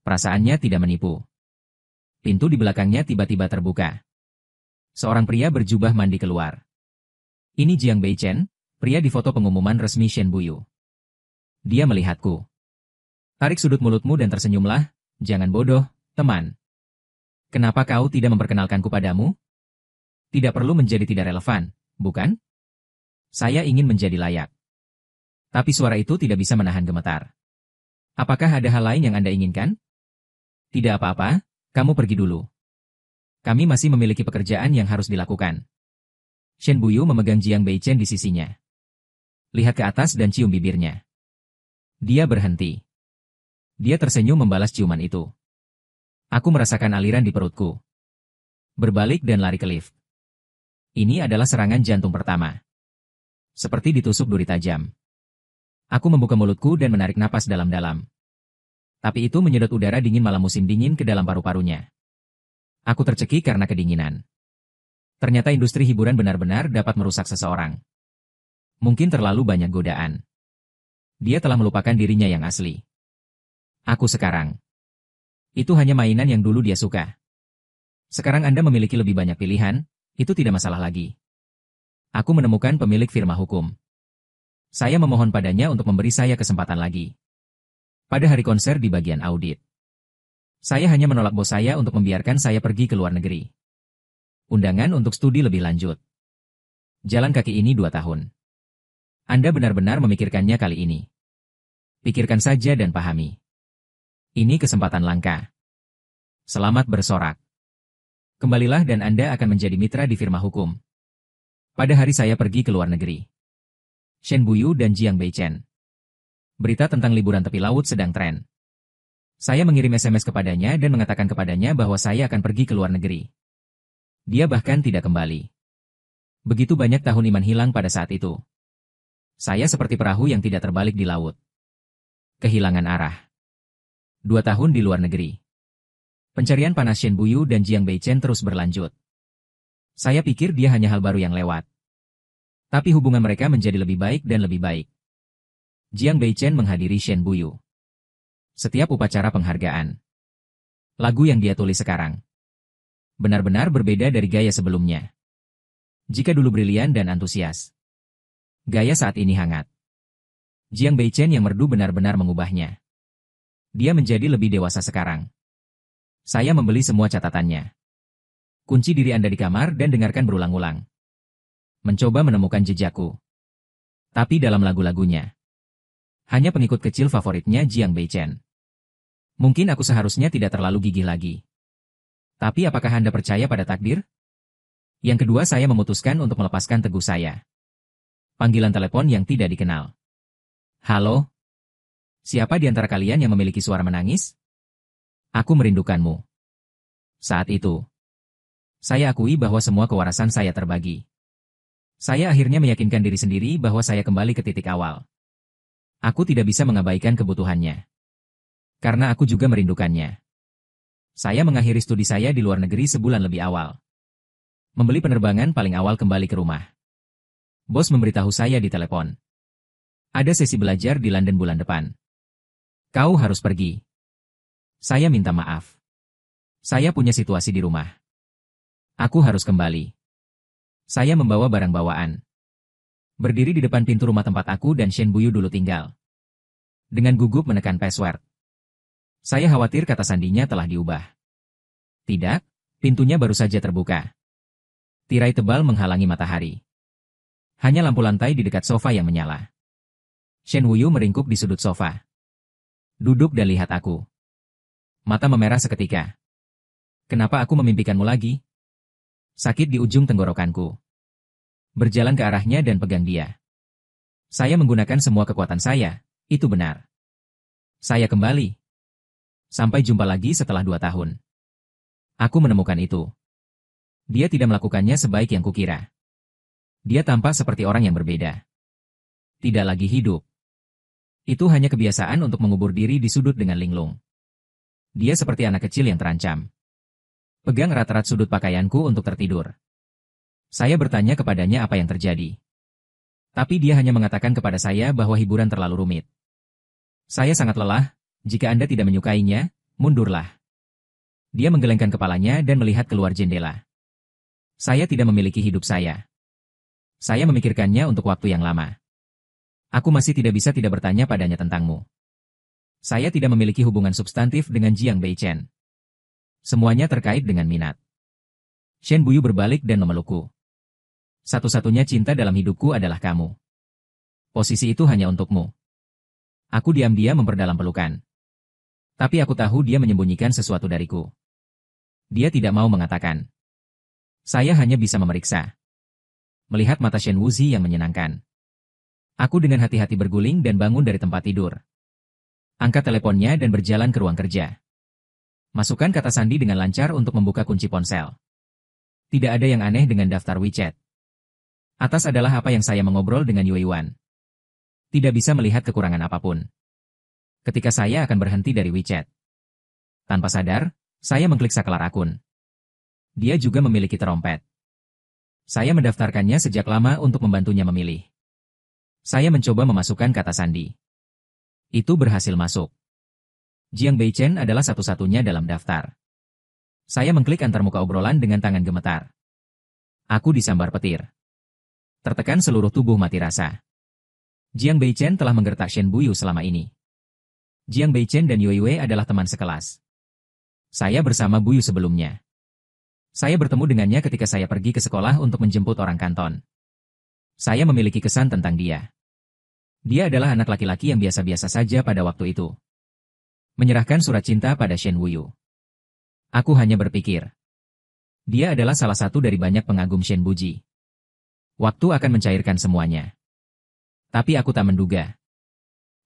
Perasaannya tidak menipu. Pintu di belakangnya tiba-tiba terbuka. Seorang pria berjubah mandi keluar. Ini Jiang Beichen, pria di foto pengumuman resmi Shen Buyu. Dia melihatku. Tarik sudut mulutmu dan tersenyumlah, jangan bodoh, teman. Kenapa kau tidak memperkenalkanku padamu? Tidak perlu menjadi tidak relevan, bukan? Saya ingin menjadi layak. Tapi suara itu tidak bisa menahan gemetar. Apakah ada hal lain yang Anda inginkan? Tidak apa-apa, kamu pergi dulu. Kami masih memiliki pekerjaan yang harus dilakukan. Shen Buyu memegang Jiang Beichen di sisinya. Lihat ke atas dan cium bibirnya. Dia berhenti. Dia tersenyum membalas ciuman itu. Aku merasakan aliran di perutku. Berbalik dan lari ke lift. Ini adalah serangan jantung pertama. Seperti ditusuk duri tajam. Aku membuka mulutku dan menarik napas dalam-dalam. Tapi itu menyedot udara dingin malam musim dingin ke dalam paru-parunya. Aku tercekik karena kedinginan. Ternyata industri hiburan benar-benar dapat merusak seseorang. Mungkin terlalu banyak godaan. Dia telah melupakan dirinya yang asli. Aku sekarang. Itu hanya mainan yang dulu dia suka. Sekarang Anda memiliki lebih banyak pilihan, itu tidak masalah lagi. Aku menemukan pemilik firma hukum. Saya memohon padanya untuk memberi saya kesempatan lagi. Pada hari konser di bagian audit. Saya hanya menolak bos saya untuk membiarkan saya pergi ke luar negeri. Undangan untuk studi lebih lanjut. Jalan kaki ini 2 tahun. Anda benar-benar memikirkannya kali ini. Pikirkan saja dan pahami. Ini kesempatan langka. Selamat bersorak. Kembalilah dan Anda akan menjadi mitra di firma hukum. Pada hari saya pergi ke luar negeri. Shen Buyu dan Jiang Beichen. Berita tentang liburan tepi laut sedang tren. Saya mengirim SMS kepadanya dan mengatakan kepadanya bahwa saya akan pergi ke luar negeri. Dia bahkan tidak kembali. Begitu banyak tahun iman hilang pada saat itu. Saya seperti perahu yang tidak terbalik di laut. Kehilangan arah. 2 tahun di luar negeri. Pencarian panas Shen Buyu dan Jiang Beichen terus berlanjut. Saya pikir dia hanya hal baru yang lewat. Tapi hubungan mereka menjadi lebih baik dan lebih baik. Jiang Beichen menghadiri Shen Buyu. Setiap upacara penghargaan. Lagu yang dia tulis sekarang. Benar-benar berbeda dari gaya sebelumnya. Jika dulu brilian dan antusias. Gaya saat ini hangat. Jiang Beichen yang merdu benar-benar mengubahnya. Dia menjadi lebih dewasa sekarang. Saya membeli semua catatannya. Kunci diri Anda di kamar dan dengarkan berulang-ulang. Mencoba menemukan jejakku. Tapi dalam lagu-lagunya. Hanya pengikut kecil favoritnya Jiang Beichen. Mungkin aku seharusnya tidak terlalu gigih lagi. Tapi apakah Anda percaya pada takdir? Yang kedua, saya memutuskan untuk melepaskan teguh saya. Panggilan telepon yang tidak dikenal. Halo? Siapa di antara kalian yang memiliki suara menangis? Aku merindukanmu. Saat itu, saya akui bahwa semua kewarasan saya terbagi. Saya akhirnya meyakinkan diri sendiri bahwa saya kembali ke titik awal. Aku tidak bisa mengabaikan kebutuhannya. Karena aku juga merindukannya. Saya mengakhiri studi saya di luar negeri sebulan lebih awal. Membeli penerbangan paling awal kembali ke rumah. Bos memberitahu saya di telepon. Ada sesi belajar di London bulan depan. Kau harus pergi. Saya minta maaf. Saya punya situasi di rumah. Aku harus kembali. Saya membawa barang bawaan. Berdiri di depan pintu rumah tempat aku dan Shen Buyu dulu tinggal. Dengan gugup menekan password. Saya khawatir kata sandinya telah diubah. Tidak, pintunya baru saja terbuka. Tirai tebal menghalangi matahari. Hanya lampu lantai di dekat sofa yang menyala. Shen Buyu meringkuk di sudut sofa. Duduk dan lihat aku. Mata memerah seketika. Kenapa aku memimpikanmu lagi? Sakit di ujung tenggorokanku. Berjalan ke arahnya dan pegang dia. Saya menggunakan semua kekuatan saya, itu benar. Saya kembali. Sampai jumpa lagi setelah 2 tahun. Aku menemukan itu. Dia tidak melakukannya sebaik yang kukira. Dia tampak seperti orang yang berbeda. Tidak lagi hidup. Itu hanya kebiasaan untuk mengubur diri di sudut dengan linglung. Dia seperti anak kecil yang terancam. Pegang erat-erat sudut pakaianku untuk tertidur. Saya bertanya kepadanya apa yang terjadi. Tapi dia hanya mengatakan kepada saya bahwa hiburan terlalu rumit. Saya sangat lelah, jika Anda tidak menyukainya, mundurlah. Dia menggelengkan kepalanya dan melihat keluar jendela. Saya tidak memiliki hidup saya. Saya memikirkannya untuk waktu yang lama. Aku masih tidak bisa tidak bertanya padanya tentangmu. Saya tidak memiliki hubungan substantif dengan Jiang Beichen. Semuanya terkait dengan minat. Shen Buyu berbalik dan memelukku. Satu-satunya cinta dalam hidupku adalah kamu. Posisi itu hanya untukmu. Aku diam-diam memperdalam pelukan. Tapi aku tahu dia menyembunyikan sesuatu dariku. Dia tidak mau mengatakan. Saya hanya bisa memeriksa. Melihat mata Shen Wuzi yang menyenangkan. Aku dengan hati-hati berguling dan bangun dari tempat tidur. Angkat teleponnya dan berjalan ke ruang kerja. Masukkan kata sandi dengan lancar untuk membuka kunci ponsel. Tidak ada yang aneh dengan daftar WeChat. Atas adalah apa yang saya mengobrol dengan Yue Yuan. Tidak bisa melihat kekurangan apapun. Ketika saya akan berhenti dari WeChat. Tanpa sadar, saya mengklik saklar akun. Dia juga memiliki trompet. Saya mendaftarkannya sejak lama untuk membantunya memilih. Saya mencoba memasukkan kata sandi. Itu berhasil masuk. Jiang Beichen adalah satu-satunya dalam daftar. Saya mengklik antarmuka obrolan dengan tangan gemetar. Aku disambar petir. Tertekan seluruh tubuh mati rasa. Jiang Beichen telah menggertak Shen Buyu selama ini. Jiang Beichen dan Yue Yue adalah teman sekelas. Saya bersama Buyu sebelumnya. Saya bertemu dengannya ketika saya pergi ke sekolah untuk menjemput orang kanton. Saya memiliki kesan tentang dia. Dia adalah anak laki-laki yang biasa-biasa saja pada waktu itu. Menyerahkan surat cinta pada Shen Buyu. Aku hanya berpikir. Dia adalah salah satu dari banyak pengagum Shen Buji. Waktu akan mencairkan semuanya. Tapi aku tak menduga.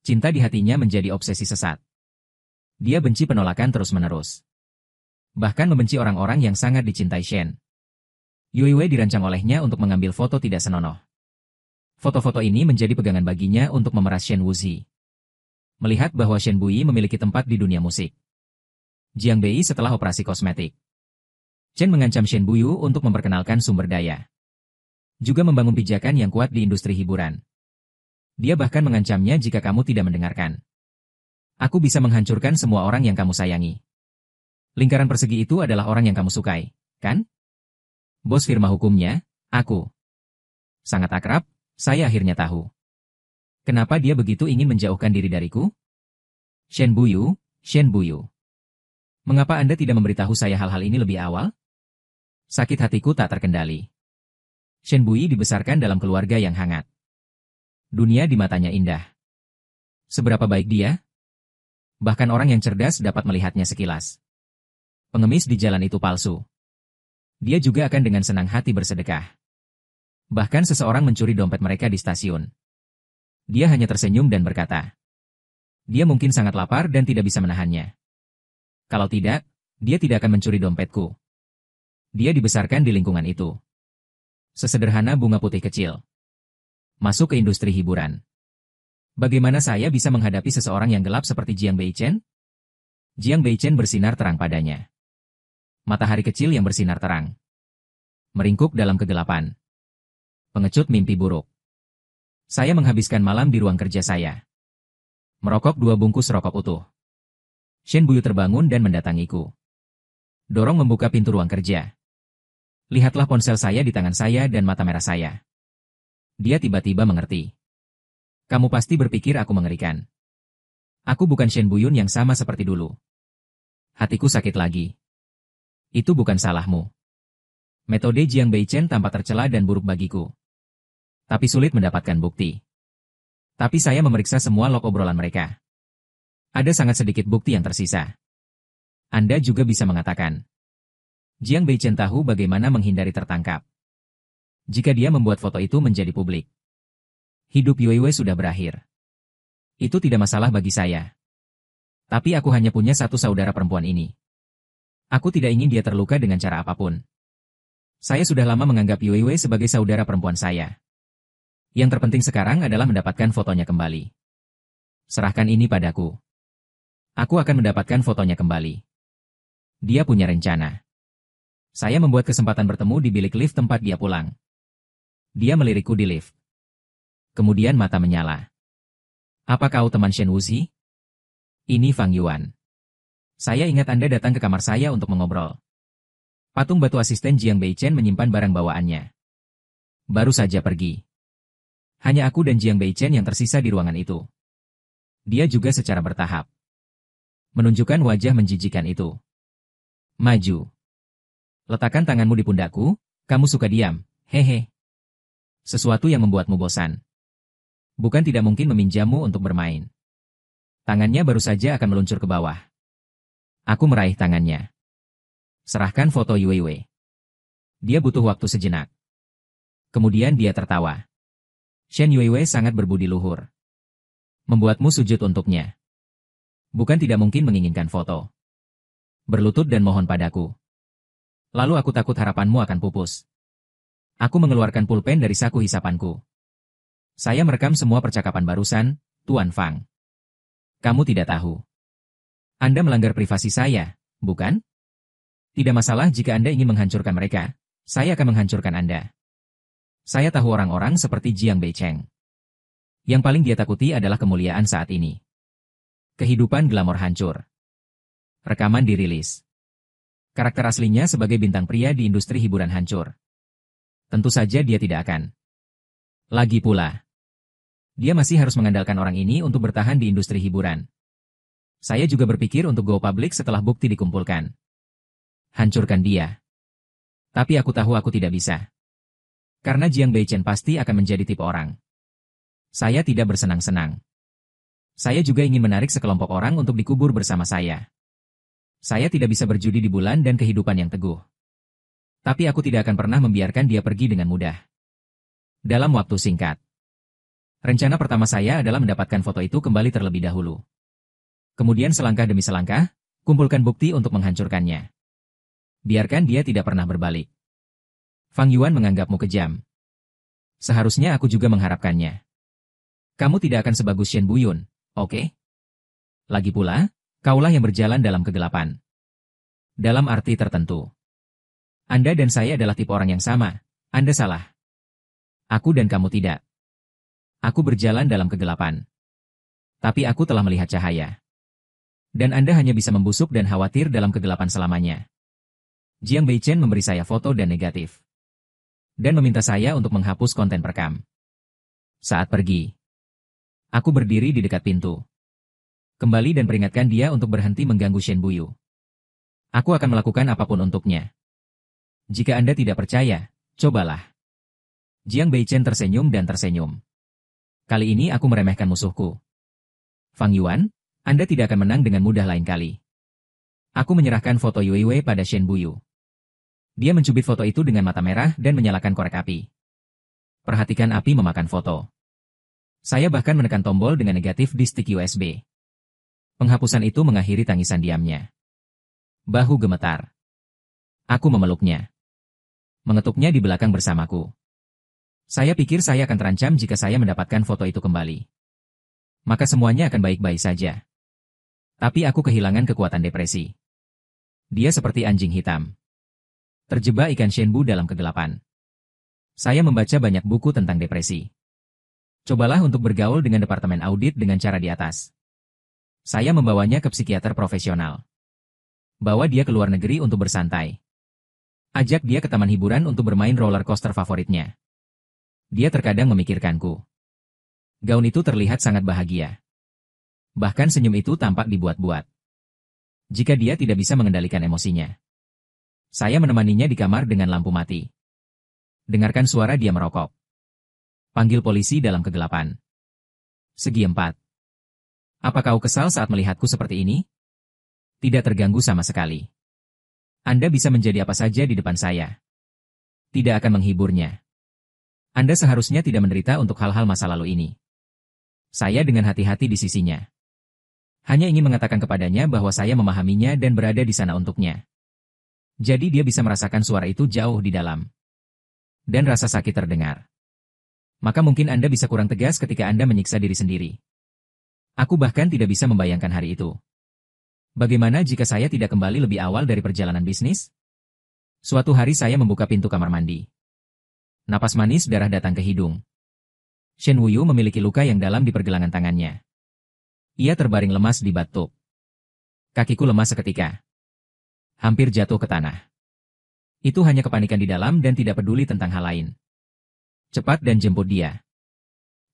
Cinta di hatinya menjadi obsesi sesat. Dia benci penolakan terus-menerus. Bahkan membenci orang-orang yang sangat dicintai Shen. Yue Yue dirancang olehnya untuk mengambil foto tidak senonoh. Foto-foto ini menjadi pegangan baginya untuk memeras Shen Wuzi. Melihat bahwa Shen Buyi memiliki tempat di dunia musik. Jiang Bei setelah operasi kosmetik. Chen mengancam Shen Buyu untuk memperkenalkan sumber daya. Juga membangun pijakan yang kuat di industri hiburan. Dia bahkan mengancamnya jika kamu tidak mendengarkan. Aku bisa menghancurkan semua orang yang kamu sayangi. Lingkaran persegi itu adalah orang yang kamu sukai, kan? Bos firma hukumnya, aku. Sangat akrab, saya akhirnya tahu. Kenapa dia begitu ingin menjauhkan diri dariku? Shen Buyu, Shen Buyu. Mengapa Anda tidak memberitahu saya hal-hal ini lebih awal? Sakit hatiku tak terkendali. Shen Buyi dibesarkan dalam keluarga yang hangat. Dunia di matanya indah. Seberapa baik dia? Bahkan orang yang cerdas dapat melihatnya sekilas. Pengemis di jalan itu palsu. Dia juga akan dengan senang hati bersedekah. Bahkan seseorang mencuri dompet mereka di stasiun. Dia hanya tersenyum dan berkata, dia mungkin sangat lapar dan tidak bisa menahannya. Kalau tidak, dia tidak akan mencuri dompetku. Dia dibesarkan di lingkungan itu. Sesederhana bunga putih kecil. Masuk ke industri hiburan. Bagaimana saya bisa menghadapi seseorang yang gelap seperti Jiang Beichen? Jiang Beichen bersinar terang padanya. Matahari kecil yang bersinar terang. Meringkuk dalam kegelapan. Pengecut mimpi buruk. Saya menghabiskan malam di ruang kerja saya. Merokok 2 bungkus rokok utuh. Shen Buyu terbangun dan mendatangiku. Dorong membuka pintu ruang kerja. Lihatlah ponsel saya di tangan saya dan mata merah saya. Dia tiba-tiba mengerti. Kamu pasti berpikir aku mengerikan. Aku bukan Shen Buyun yang sama seperti dulu. Hatiku sakit lagi. Itu bukan salahmu. Metode Jiang Beichen tampak tercela dan buruk bagiku. Tapi sulit mendapatkan bukti. Tapi saya memeriksa semua log obrolan mereka. Ada sangat sedikit bukti yang tersisa. Anda juga bisa mengatakan. Jiang Beichen tahu bagaimana menghindari tertangkap. Jika dia membuat foto itu menjadi publik. Hidup Yuiwei sudah berakhir. Itu tidak masalah bagi saya. Tapi aku hanya punya satu saudara perempuan ini. Aku tidak ingin dia terluka dengan cara apapun. Saya sudah lama menganggap Yuiwei sebagai saudara perempuan saya. Yang terpenting sekarang adalah mendapatkan fotonya kembali. Serahkan ini padaku. Aku akan mendapatkan fotonya kembali. Dia punya rencana. Saya membuat kesempatan bertemu di bilik lift tempat dia pulang. Dia melirikku di lift. Kemudian mata menyala. Apa kau teman Shen Wuzi? Ini Fang Yuan. Saya ingat Anda datang ke kamar saya untuk mengobrol. Patung batu asisten Jiang Beichen menyimpan barang bawaannya. Baru saja pergi. Hanya aku dan Jiang Beichen yang tersisa di ruangan itu. Dia juga secara bertahap. Menunjukkan wajah menjijikan itu. Maju. Letakkan tanganmu di pundakku, kamu suka diam, hehe. Sesuatu yang membuatmu bosan. Bukan tidak mungkin meminjammu untuk bermain. Tangannya baru saja akan meluncur ke bawah. Aku meraih tangannya. Serahkan foto Yuiwei. Dia butuh waktu sejenak. Kemudian dia tertawa. Shen Yuiwei sangat berbudi luhur. Membuatmu sujud untuknya. Bukan tidak mungkin menginginkan foto. Berlutut dan mohon padaku. Lalu aku takut harapanmu akan pupus. Aku mengeluarkan pulpen dari saku hisapanku. Saya merekam semua percakapan barusan, Tuan Fang. Kamu tidak tahu. Anda melanggar privasi saya, bukan? Tidak masalah jika Anda ingin menghancurkan mereka. Saya akan menghancurkan Anda. Saya tahu orang-orang seperti Jiang Beichen. Yang paling dia takuti adalah kemuliaan saat ini. Kehidupan glamor hancur. Rekaman dirilis. Karakter aslinya sebagai bintang pria di industri hiburan hancur. Tentu saja dia tidak akan. Lagi pula. Dia masih harus mengandalkan orang ini untuk bertahan di industri hiburan. Saya juga berpikir untuk go public setelah bukti dikumpulkan. Hancurkan dia. Tapi aku tahu aku tidak bisa. Karena Jiang Beichen pasti akan menjadi tipe orang. Saya tidak bersenang-senang. Saya juga ingin menarik sekelompok orang untuk dikubur bersama saya. Saya tidak bisa berjudi di bulan dan kehidupan yang teguh. Tapi aku tidak akan pernah membiarkan dia pergi dengan mudah. Dalam waktu singkat. Rencana pertama saya adalah mendapatkan foto itu kembali terlebih dahulu. Kemudian selangkah demi selangkah, kumpulkan bukti untuk menghancurkannya. Biarkan dia tidak pernah berbalik. Fang Yuan menganggapmu kejam. Seharusnya aku juga mengharapkannya. Kamu tidak akan sebagus Shen Buyun, oke? Lagi pula, kaulah yang berjalan dalam kegelapan. Dalam arti tertentu. Anda dan saya adalah tipe orang yang sama, Anda salah. Aku dan kamu tidak. Aku berjalan dalam kegelapan. Tapi aku telah melihat cahaya. Dan Anda hanya bisa membusuk dan khawatir dalam kegelapan selamanya. Jiang Beichen memberi saya foto dan negatif. Dan meminta saya untuk menghapus konten perekam. Saat pergi. Aku berdiri di dekat pintu. Kembali dan peringatkan dia untuk berhenti mengganggu Shen Buyu. Aku akan melakukan apapun untuknya. Jika Anda tidak percaya, cobalah. Jiang Beichen tersenyum dan tersenyum. Kali ini aku meremehkan musuhku. Fang Yuan, Anda tidak akan menang dengan mudah lain kali. Aku menyerahkan foto Yue Wei pada Shen Buyu. Dia mencubit foto itu dengan mata merah dan menyalakan korek api. Perhatikan api memakan foto. Saya bahkan menekan tombol dengan negatif di stik USB. Penghapusan itu mengakhiri tangisan diamnya. Bahu gemetar. Aku memeluknya. Mengetuknya di belakang bersamaku. Saya pikir saya akan terancam jika saya mendapatkan foto itu kembali. Maka semuanya akan baik-baik saja. Tapi aku kehilangan kekuatan depresi. Dia seperti anjing hitam. Terjebak ikan Shenbu dalam kegelapan. Saya membaca banyak buku tentang depresi. Cobalah untuk bergaul dengan departemen audit dengan cara di atas. Saya membawanya ke psikiater profesional. Bawa dia ke luar negeri untuk bersantai. Ajak dia ke taman hiburan untuk bermain roller coaster favoritnya. Dia terkadang memikirkanku. Gaun itu terlihat sangat bahagia. Bahkan senyum itu tampak dibuat-buat. Jika dia tidak bisa mengendalikan emosinya. Saya menemaninya di kamar dengan lampu mati. Dengarkan suara dia merokok. Panggil polisi dalam kegelapan. Segi 4. Apa kau kesal saat melihatku seperti ini? Tidak terganggu sama sekali. Anda bisa menjadi apa saja di depan saya. Tidak akan menghiburnya. Anda seharusnya tidak menderita untuk hal-hal masa lalu ini. Saya dengan hati-hati di sisinya. Hanya ingin mengatakan kepadanya bahwa saya memahaminya dan berada di sana untuknya. Jadi dia bisa merasakan suara itu jauh di dalam. Dan rasa sakit terdengar. Maka mungkin Anda bisa kurang tegas ketika Anda menyiksa diri sendiri. Aku bahkan tidak bisa membayangkan hari itu. Bagaimana jika saya tidak kembali lebih awal dari perjalanan bisnis? Suatu hari saya membuka pintu kamar mandi. Napas manis darah datang ke hidung. Shen Wuyu memiliki luka yang dalam di pergelangan tangannya. Ia terbaring lemas di bathtub. Kakiku lemas seketika. Hampir jatuh ke tanah. Itu hanya kepanikan di dalam dan tidak peduli tentang hal lain. Cepat dan jemput dia.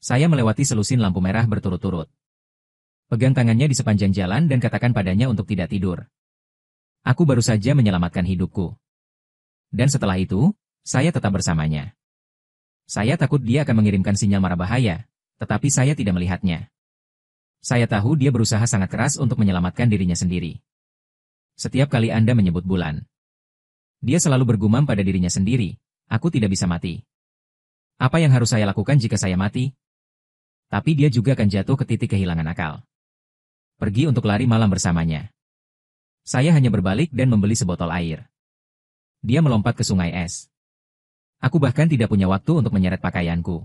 Saya melewati selusin lampu merah berturut-turut. Pegang tangannya di sepanjang jalan dan katakan padanya untuk tidak tidur. Aku baru saja menyelamatkan hidupku. Dan setelah itu, saya tetap bersamanya. Saya takut dia akan mengirimkan sinyal mara bahaya, tetapi saya tidak melihatnya. Saya tahu dia berusaha sangat keras untuk menyelamatkan dirinya sendiri. Setiap kali Anda menyebut bulan, dia selalu bergumam pada dirinya sendiri, aku tidak bisa mati. Apa yang harus saya lakukan jika saya mati? Tapi dia juga akan jatuh ke titik kehilangan akal. Pergi untuk lari malam bersamanya. Saya hanya berbalik dan membeli sebotol air. Dia melompat ke sungai es. Aku bahkan tidak punya waktu untuk menyeret pakaianku.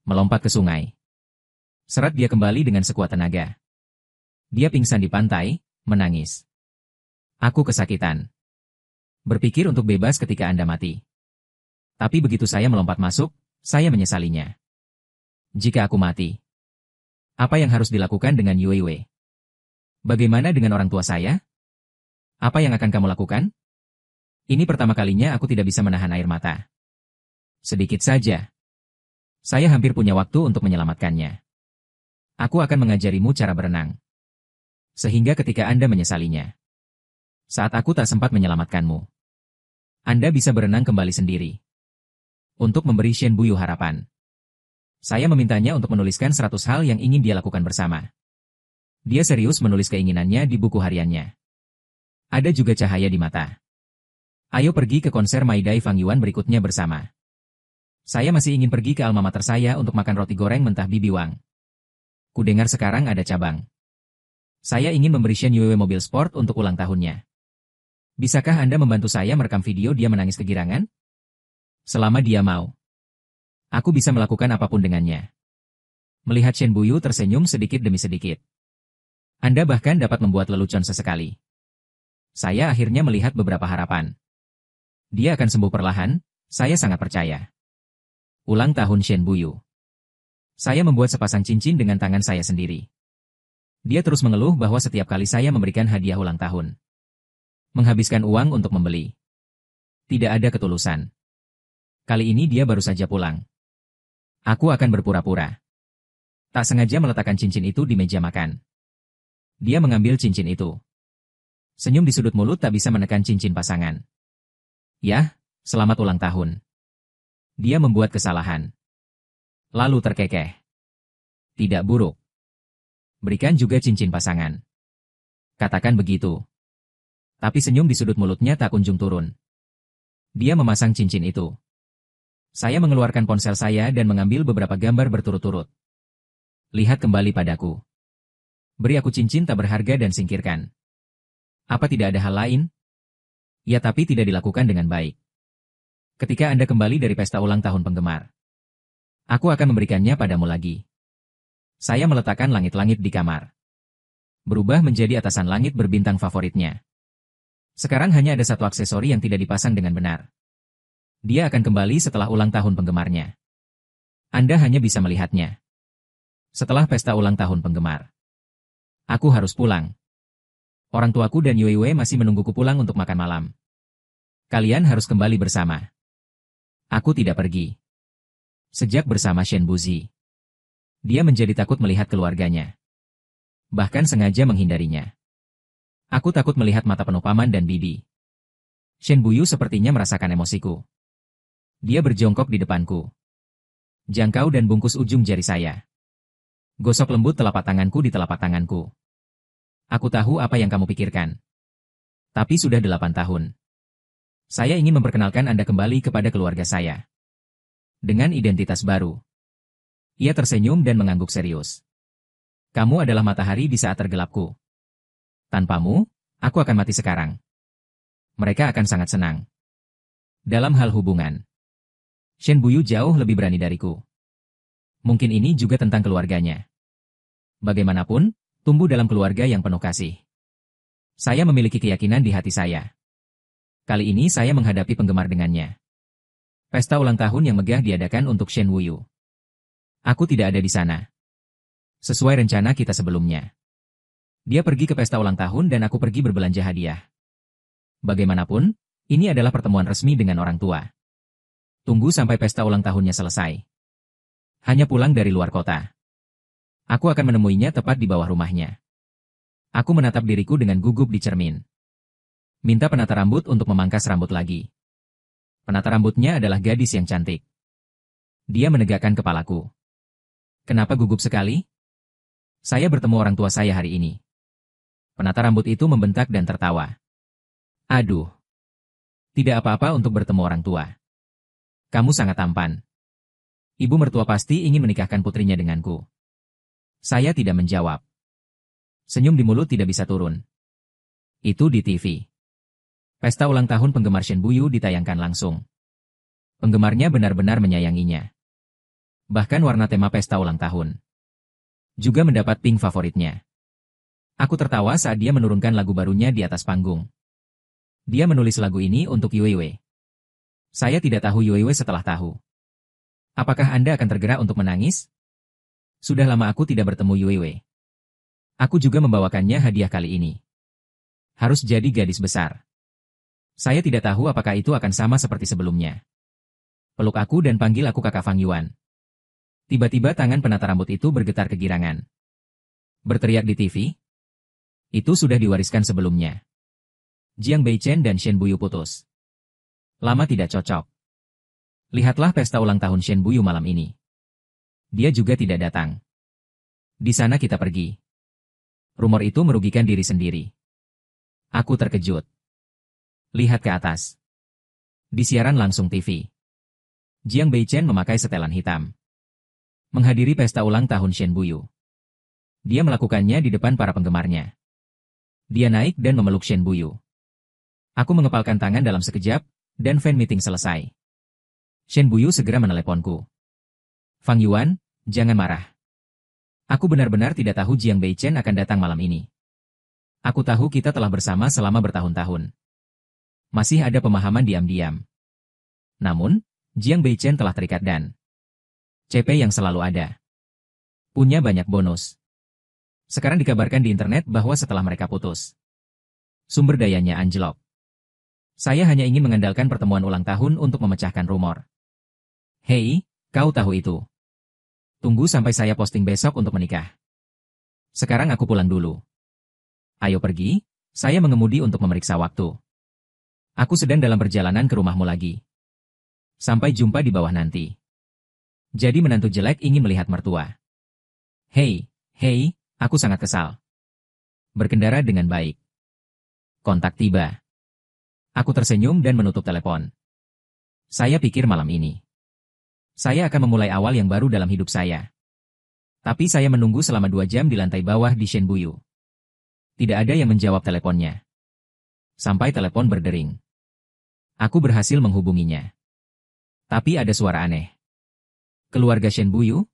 Melompat ke sungai. Seret dia kembali dengan sekuat tenaga. Dia pingsan di pantai, menangis. Aku kesakitan. Berpikir untuk bebas ketika Anda mati. Tapi begitu saya melompat masuk, saya menyesalinya. Jika aku mati, apa yang harus dilakukan dengan Yue Wei? Bagaimana dengan orang tua saya? Apa yang akan kamu lakukan? Ini pertama kalinya aku tidak bisa menahan air mata. Sedikit saja. Saya hampir punya waktu untuk menyelamatkannya. Aku akan mengajarimu cara berenang. Sehingga ketika Anda menyesalinya. Saat aku tak sempat menyelamatkanmu. Anda bisa berenang kembali sendiri. Untuk memberi Shen Buyu harapan. Saya memintanya untuk menuliskan 100 hal yang ingin dia lakukan bersama. Dia serius menulis keinginannya di buku hariannya. Ada juga cahaya di mata. Ayo pergi ke konser Maidai Fang Yuan berikutnya bersama. Saya masih ingin pergi ke alma mater saya untuk makan roti goreng mentah Bibi Wang. Kudengar sekarang ada cabang. Saya ingin memberi Shen Yue mobil sport untuk ulang tahunnya. Bisakah Anda membantu saya merekam video dia menangis kegirangan? Selama dia mau. Aku bisa melakukan apapun dengannya. Melihat Shen Buyu tersenyum sedikit demi sedikit. Anda bahkan dapat membuat lelucon sesekali. Saya akhirnya melihat beberapa harapan. Dia akan sembuh perlahan, saya sangat percaya. Ulang tahun Shen Buyu. Saya membuat sepasang cincin dengan tangan saya sendiri. Dia terus mengeluh bahwa setiap kali saya memberikan hadiah ulang tahun. Menghabiskan uang untuk membeli. Tidak ada ketulusan. Kali ini dia baru saja pulang. Aku akan berpura-pura. Tak sengaja meletakkan cincin itu di meja makan. Dia mengambil cincin itu. Senyum di sudut mulut tak bisa menekan cincin pasangan. Yah, selamat ulang tahun. Dia membuat kesalahan. Lalu terkekeh. Tidak buruk. Berikan juga cincin pasangan. Katakan begitu. Tapi senyum di sudut mulutnya tak kunjung turun. Dia memasang cincin itu. Saya mengeluarkan ponsel saya dan mengambil beberapa gambar berturut-turut. Lihat kembali padaku. Beri aku cincin tak berharga dan singkirkan. Apa tidak ada hal lain? Ya, tapi tidak dilakukan dengan baik. Ketika Anda kembali dari pesta ulang tahun penggemar, aku akan memberikannya padamu lagi. Saya meletakkan langit-langit di kamar. Berubah menjadi atasan langit berbintang favoritnya. Sekarang hanya ada satu aksesori yang tidak dipasang dengan benar. Dia akan kembali setelah ulang tahun penggemarnya. Anda hanya bisa melihatnya. Setelah pesta ulang tahun penggemar, aku harus pulang. Orang tuaku dan Yue masih menungguku pulang untuk makan malam. Kalian harus kembali bersama. Aku tidak pergi. Sejak bersama Shen Buzi, dia menjadi takut melihat keluarganya. Bahkan sengaja menghindarinya. Aku takut melihat mata penuh paman dan bibi. Shen Buyu sepertinya merasakan emosiku. Dia berjongkok di depanku. Jangkau dan bungkus ujung jari saya. Gosok lembut telapak tanganku di telapak tanganku. Aku tahu apa yang kamu pikirkan. Tapi sudah 8 tahun. Saya ingin memperkenalkan Anda kembali kepada keluarga saya. Dengan identitas baru. Ia tersenyum dan mengangguk serius. Kamu adalah matahari di saat tergelapku. Tanpamu, aku akan mati sekarang. Mereka akan sangat senang. Dalam hal hubungan, Shen Buyu jauh lebih berani dariku. Mungkin ini juga tentang keluarganya. Bagaimanapun, tumbuh dalam keluarga yang penuh kasih. Saya memiliki keyakinan di hati saya. Kali ini saya menghadapi penggemar dengannya. Pesta ulang tahun yang megah diadakan untuk Shen Wuyu. Aku tidak ada di sana. Sesuai rencana kita sebelumnya. Dia pergi ke pesta ulang tahun dan aku pergi berbelanja hadiah. Bagaimanapun, ini adalah pertemuan resmi dengan orang tua. Tunggu sampai pesta ulang tahunnya selesai. Hanya pulang dari luar kota. Aku akan menemuinya tepat di bawah rumahnya. Aku menatap diriku dengan gugup di cermin. Minta penata rambut untuk memangkas rambut lagi. Penata rambutnya adalah gadis yang cantik. Dia menegakkan kepalaku. Kenapa gugup sekali? Saya bertemu orang tua saya hari ini. Penata rambut itu membentak dan tertawa. Aduh. Tidak apa-apa untuk bertemu orang tua. Kamu sangat tampan. Ibu mertua pasti ingin menikahkan putrinya denganku. Saya tidak menjawab. Senyum di mulut tidak bisa turun. Itu di TV. Pesta ulang tahun penggemar Shen Buyu ditayangkan langsung. Penggemarnya benar-benar menyayanginya. Bahkan warna tema pesta ulang tahun juga mendapat pink favoritnya. Aku tertawa saat dia menurunkan lagu barunya di atas panggung. Dia menulis lagu ini untuk Yue. Saya tidak tahu Yue setelah tahu. Apakah Anda akan tergerak untuk menangis? Sudah lama aku tidak bertemu Yue. Aku juga membawakannya hadiah kali ini. Harus jadi gadis besar. Saya tidak tahu apakah itu akan sama seperti sebelumnya. Peluk aku dan panggil aku kakak Fang Yuan. Tiba-tiba tangan penata rambut itu bergetar kegirangan. Berteriak di TV? Itu sudah diwariskan sebelumnya. Jiang Beichen dan Shen Buyu putus. Lama tidak cocok. Lihatlah pesta ulang tahun Shen Buyu malam ini. Dia juga tidak datang. Di sana kita pergi. Rumor itu merugikan diri sendiri. Aku terkejut. Lihat ke atas. Di siaran langsung TV. Jiang Beichen memakai setelan hitam. Menghadiri pesta ulang tahun Shen Buyu. Dia melakukannya di depan para penggemarnya. Dia naik dan memeluk Shen Buyu. Aku mengepalkan tangan dalam sekejap, dan fan meeting selesai. Shen Buyu segera meneleponku. Fang Yuan, jangan marah. Aku benar-benar tidak tahu Jiang Beichen akan datang malam ini. Aku tahu kita telah bersama selama bertahun-tahun. Masih ada pemahaman diam-diam. Namun, Jiang Beichen telah terikat dan CP yang selalu ada. Punya banyak bonus. Sekarang dikabarkan di internet bahwa setelah mereka putus, sumber dayanya anjlok. Saya hanya ingin mengandalkan pertemuan ulang tahun untuk memecahkan rumor. Hei, kau tahu itu. Tunggu sampai saya posting besok untuk menikah. Sekarang aku pulang dulu. Ayo pergi, saya mengemudi untuk memeriksa waktu. Aku sedang dalam perjalanan ke rumahmu lagi. Sampai jumpa di bawah nanti. Jadi menantu jelek ingin melihat mertua. Hei, aku sangat kesal. Berkendara dengan baik. Kontak tiba. Aku tersenyum dan menutup telepon. Saya pikir malam ini saya akan memulai awal yang baru dalam hidup saya. Tapi saya menunggu selama 2 jam di lantai bawah di Shenbuyu. Tidak ada yang menjawab teleponnya. Sampai telepon berdering. Aku berhasil menghubunginya. Tapi ada suara aneh. Keluarga Shenbuyu?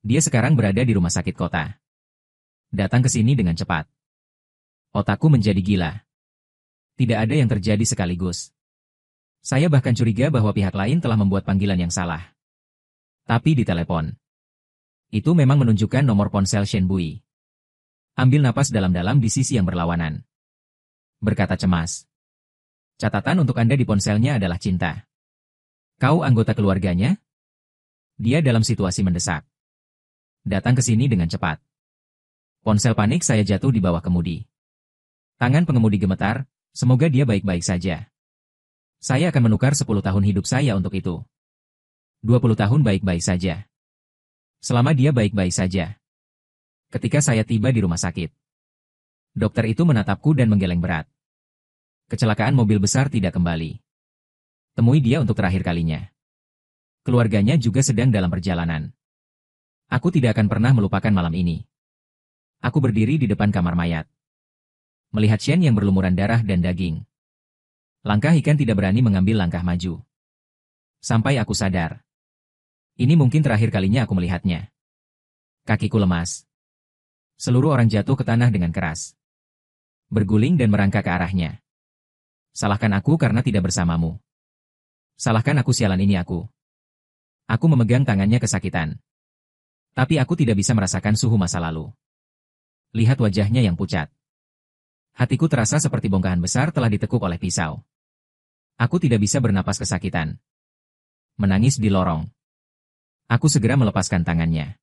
Dia sekarang berada di rumah sakit kota. Datang ke sini dengan cepat. Otakku menjadi gila. Tidak ada yang terjadi sekaligus. Saya bahkan curiga bahwa pihak lain telah membuat panggilan yang salah. Tapi di telepon itu memang menunjukkan nomor ponsel Shenbui. Ambil napas dalam-dalam di sisi yang berlawanan. Berkata cemas. Catatan untuk Anda di ponselnya adalah cinta. Kau anggota keluarganya? Dia dalam situasi mendesak. Datang ke sini dengan cepat. Ponsel panik saya jatuh di bawah kemudi. Tangan pengemudi gemetar, semoga dia baik-baik saja. Saya akan menukar 10 tahun hidup saya untuk itu. 20 tahun baik-baik saja. Selama dia baik-baik saja. Ketika saya tiba di rumah sakit, dokter itu menatapku dan menggeleng berat. Kecelakaan mobil besar tidak kembali. Temui dia untuk terakhir kalinya. Keluarganya juga sedang dalam perjalanan. Aku tidak akan pernah melupakan malam ini. Aku berdiri di depan kamar mayat. Melihat Shen yang berlumuran darah dan daging. Langkah ikan tidak berani mengambil langkah maju. Sampai aku sadar. Ini mungkin terakhir kalinya aku melihatnya. Kakiku lemas. Seluruh orang jatuh ke tanah dengan keras. Berguling dan merangkak ke arahnya. Salahkan aku karena tidak bersamamu. Salahkan aku sialan ini aku. Aku memegang tangannya kesakitan. Tapi aku tidak bisa merasakan suhu masa lalu. Lihat wajahnya yang pucat. Hatiku terasa seperti bongkahan besar telah ditekuk oleh pisau. Aku tidak bisa bernapas kesakitan. Menangis di lorong. Aku segera melepaskan tangannya.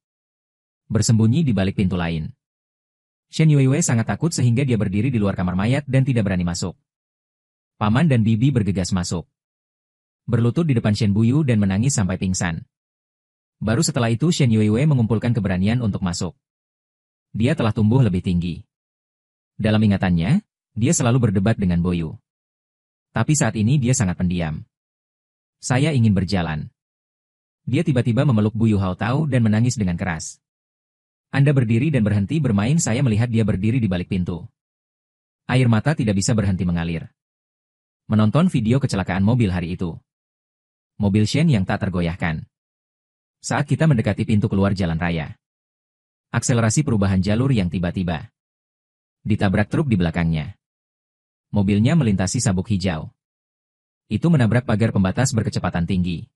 Bersembunyi di balik pintu lain. Shen Yuiwei sangat takut sehingga dia berdiri di luar kamar mayat dan tidak berani masuk. Paman dan bibi bergegas masuk. Berlutut di depan Shen Buyu dan menangis sampai pingsan. Baru setelah itu Shen Yuiwei mengumpulkan keberanian untuk masuk. Dia telah tumbuh lebih tinggi. Dalam ingatannya, dia selalu berdebat dengan Boyu. Tapi saat ini dia sangat pendiam. Saya ingin berjalan. Dia tiba-tiba memeluk Buyu Haotao dan menangis dengan keras. Anda berdiri dan berhenti bermain, saya melihat dia berdiri di balik pintu. Air mata tidak bisa berhenti mengalir. Menonton video kecelakaan mobil hari itu. Mobil Shen yang tak tergoyahkan. Saat kita mendekati pintu keluar jalan raya. Akselerasi perubahan jalur yang tiba-tiba. Ditabrak truk di belakangnya. Mobilnya melintasi sabuk hijau. Itu menabrak pagar pembatas berkecepatan tinggi.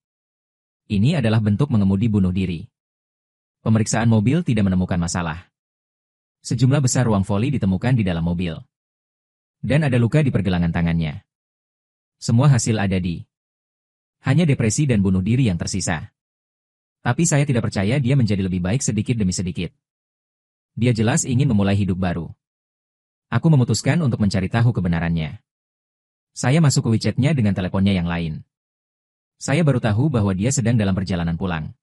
Ini adalah bentuk mengemudi bunuh diri. Pemeriksaan mobil tidak menemukan masalah. Sejumlah besar ruang voli ditemukan di dalam mobil. Dan ada luka di pergelangan tangannya. Semua hasil ada di. Hanya depresi dan bunuh diri yang tersisa. Tapi saya tidak percaya dia menjadi lebih baik sedikit demi sedikit. Dia jelas ingin memulai hidup baru. Aku memutuskan untuk mencari tahu kebenarannya. Saya masuk ke WeChat-nya dengan teleponnya yang lain. Saya baru tahu bahwa dia sedang dalam perjalanan pulang.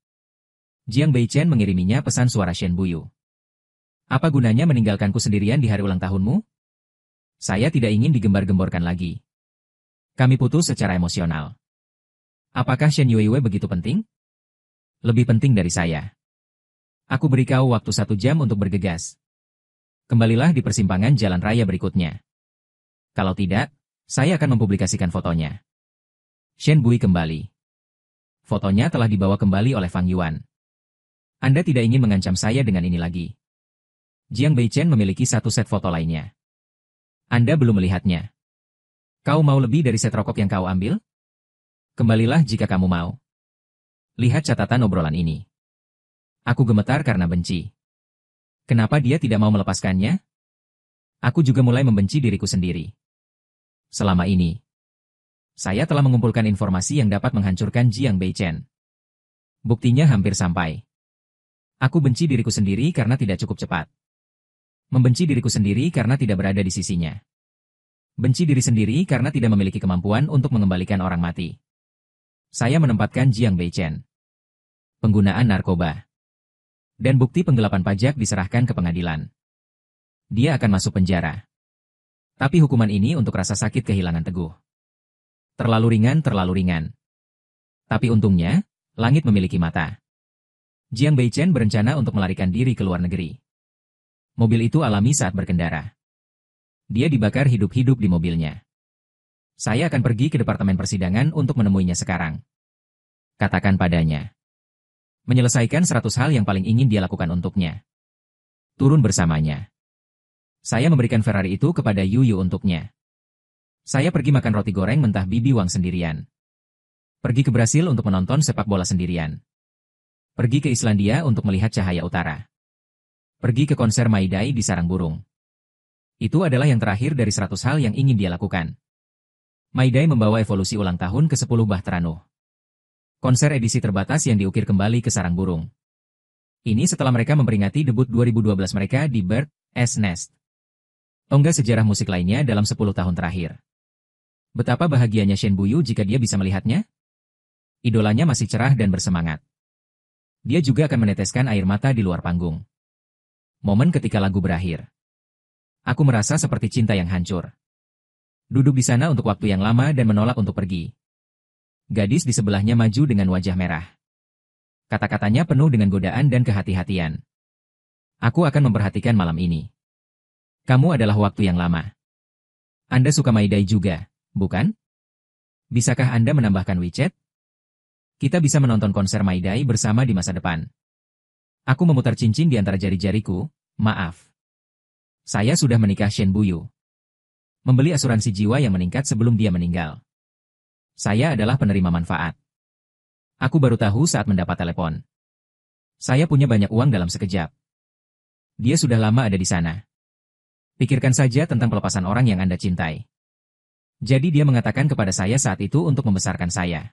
Jiang Beichen mengiriminya pesan suara Shen Buyu. Apa gunanya meninggalkanku sendirian di hari ulang tahunmu? Saya tidak ingin digembar-gemborkan lagi. Kami putus secara emosional. Apakah Shen Yuiwei begitu penting? Lebih penting dari saya. Aku beri kau waktu 1 jam untuk bergegas. Kembalilah di persimpangan jalan raya berikutnya. Kalau tidak, saya akan mempublikasikan fotonya. Shen Bui kembali. Fotonya telah dibawa kembali oleh Fang Yuan. Anda tidak ingin mengancam saya dengan ini lagi. Jiang Beichen memiliki 1 set foto lainnya. Anda belum melihatnya. Kau mau lebih dari set rokok yang kau ambil? Kembalilah jika kamu mau. Lihat catatan obrolan ini. Aku gemetar karena benci. Kenapa dia tidak mau melepaskannya? Aku juga mulai membenci diriku sendiri. Selama ini, saya telah mengumpulkan informasi yang dapat menghancurkan Jiang Beichen. Buktinya hampir sampai. Aku benci diriku sendiri karena tidak cukup cepat. Membenci diriku sendiri karena tidak berada di sisinya. Benci diri sendiri karena tidak memiliki kemampuan untuk mengembalikan orang mati. Saya menempatkan Jiang Beichen. Penggunaan narkoba. Dan bukti penggelapan pajak diserahkan ke pengadilan. Dia akan masuk penjara. Tapi hukuman ini untuk rasa sakit kehilangan Teguh. Terlalu ringan, terlalu ringan. Tapi untungnya, langit memiliki mata. Jiang Beichen berencana untuk melarikan diri ke luar negeri. Mobil itu alami saat berkendara. Dia dibakar hidup-hidup di mobilnya. Saya akan pergi ke departemen persidangan untuk menemuinya sekarang. Katakan padanya. Menyelesaikan 100 hal yang paling ingin dia lakukan untuknya. Turun bersamanya. Saya memberikan Ferrari itu kepada Yuyu untuknya. Saya pergi makan roti goreng mentah Bibi Wang sendirian. Pergi ke Brasil untuk menonton sepak bola sendirian. Pergi ke Islandia untuk melihat cahaya utara. Pergi ke konser Maidai di sarang burung. Itu adalah yang terakhir dari 100 hal yang ingin dia lakukan. Maidai membawa evolusi ulang tahun ke-10 Bahtera Nuh. Konser edisi terbatas yang diukir kembali ke sarang burung. Ini setelah mereka memperingati debut 2012 mereka di Bird's Nest. Tonggak sejarah musik lainnya dalam 10 tahun terakhir. Betapa bahagianya Shen Buyu jika dia bisa melihatnya? Idolanya masih cerah dan bersemangat. Dia juga akan meneteskan air mata di luar panggung. Momen ketika lagu berakhir. Aku merasa seperti cinta yang hancur. Duduk di sana untuk waktu yang lama dan menolak untuk pergi. Gadis di sebelahnya maju dengan wajah merah. Kata-katanya penuh dengan godaan dan kehati-hatian. Aku akan memperhatikan malam ini. Kamu adalah waktu yang lama. Anda suka Maidai juga, bukan? Bisakah Anda menambahkan WeChat? Kita bisa menonton konser Maidai bersama di masa depan. Aku memutar cincin di antara jari-jariku, maaf. Saya sudah menikah Shen Buyu. Membeli asuransi jiwa yang meningkat sebelum dia meninggal. Saya adalah penerima manfaat. Aku baru tahu saat mendapat telepon. Saya punya banyak uang dalam sekejap. Dia sudah lama ada di sana. Pikirkan saja tentang pelepasan orang yang Anda cintai. Jadi dia mengatakan kepada saya saat itu untuk membesarkan saya.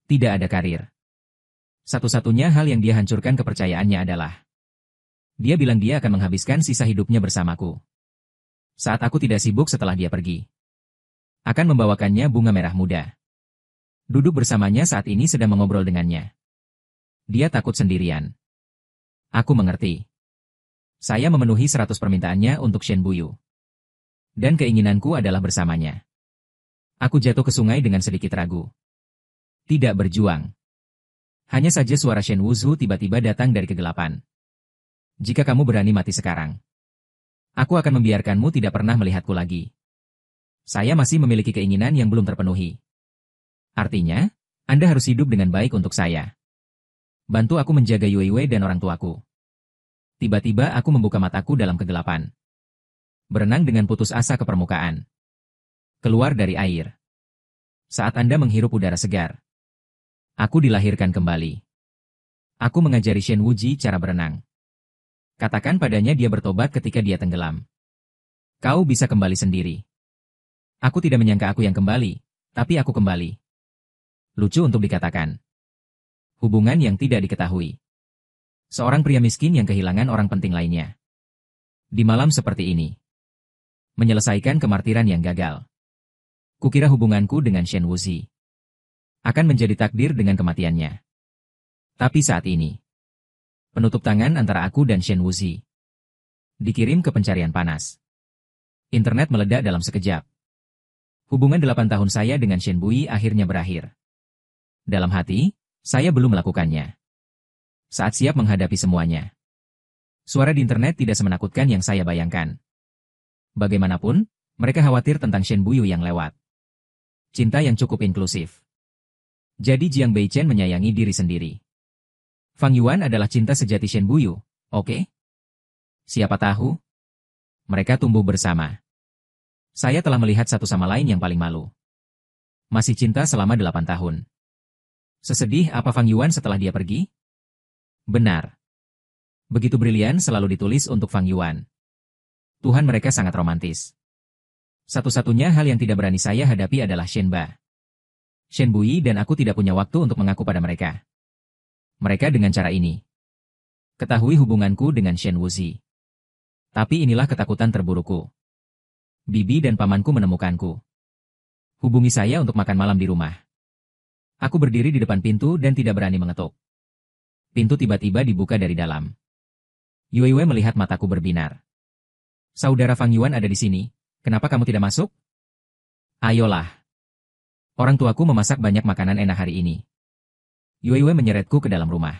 Tidak ada karir. Satu-satunya hal yang dia hancurkan kepercayaannya adalah dia bilang dia akan menghabiskan sisa hidupnya bersamaku. Saat aku tidak sibuk setelah dia pergi. Akan membawakannya bunga merah muda. Duduk bersamanya saat ini sedang mengobrol dengannya. Dia takut sendirian. Aku mengerti. Saya memenuhi 100 permintaannya untuk Shen Buyu. Dan keinginanku adalah bersamanya. Aku jatuh ke sungai dengan sedikit ragu. Tidak berjuang. Hanya saja suara Shen Wuzhu tiba-tiba datang dari kegelapan. Jika kamu berani mati sekarang, aku akan membiarkanmu tidak pernah melihatku lagi. Saya masih memiliki keinginan yang belum terpenuhi. Artinya, Anda harus hidup dengan baik untuk saya. Bantu aku menjaga Yuiwei dan orang tuaku. Tiba-tiba aku membuka mataku dalam kegelapan. Berenang dengan putus asa ke permukaan. Keluar dari air. Saat Anda menghirup udara segar. Aku dilahirkan kembali. Aku mengajari Shen Wuji cara berenang. Katakan padanya dia bertobat ketika dia tenggelam. Kau bisa kembali sendiri. Aku tidak menyangka aku yang kembali, tapi aku kembali. Lucu untuk dikatakan. Hubungan yang tidak diketahui. Seorang pria miskin yang kehilangan orang penting lainnya. Di malam seperti ini. Menyelesaikan kemartiran yang gagal. Kukira hubunganku dengan Shen Wuji akan menjadi takdir dengan kematiannya. Tapi saat ini, penutup tangan antara aku dan Shen Wuji dikirim ke pencarian panas. Internet meledak dalam sekejap. Hubungan 8 tahun saya dengan Shen Bui akhirnya berakhir. Dalam hati, saya belum melakukannya. Saat siap menghadapi semuanya. Suara di internet tidak semenakutkan yang saya bayangkan. Bagaimanapun, mereka khawatir tentang Shen Buyu yang lewat. Cinta yang cukup inklusif. Jadi Jiang Beichen menyayangi diri sendiri. Fang Yuan adalah cinta sejati Shen Buyu, oke? Siapa tahu? Mereka tumbuh bersama. Saya telah melihat satu sama lain yang paling malu. Masih cinta selama 8 tahun. Sesedih apa Fang Yuan setelah dia pergi? Benar. Begitu brilian selalu ditulis untuk Fang Yuan. Tuhan mereka sangat romantis. Satu-satunya hal yang tidak berani saya hadapi adalah Shen Ba. Shen Bui dan aku tidak punya waktu untuk mengaku pada mereka. Mereka dengan cara ini. Ketahui hubunganku dengan Shen Wuji. Tapi inilah ketakutan terburukku. Bibi dan pamanku menemukanku. Hubungi saya untuk makan malam di rumah. Aku berdiri di depan pintu dan tidak berani mengetuk. Pintu tiba-tiba dibuka dari dalam. Yuiwei melihat mataku berbinar. Saudara Fang Yuan ada di sini, Kenapa kamu tidak masuk? Ayolah. Orang tuaku memasak banyak makanan enak hari ini. Yuiwei menyeretku ke dalam rumah.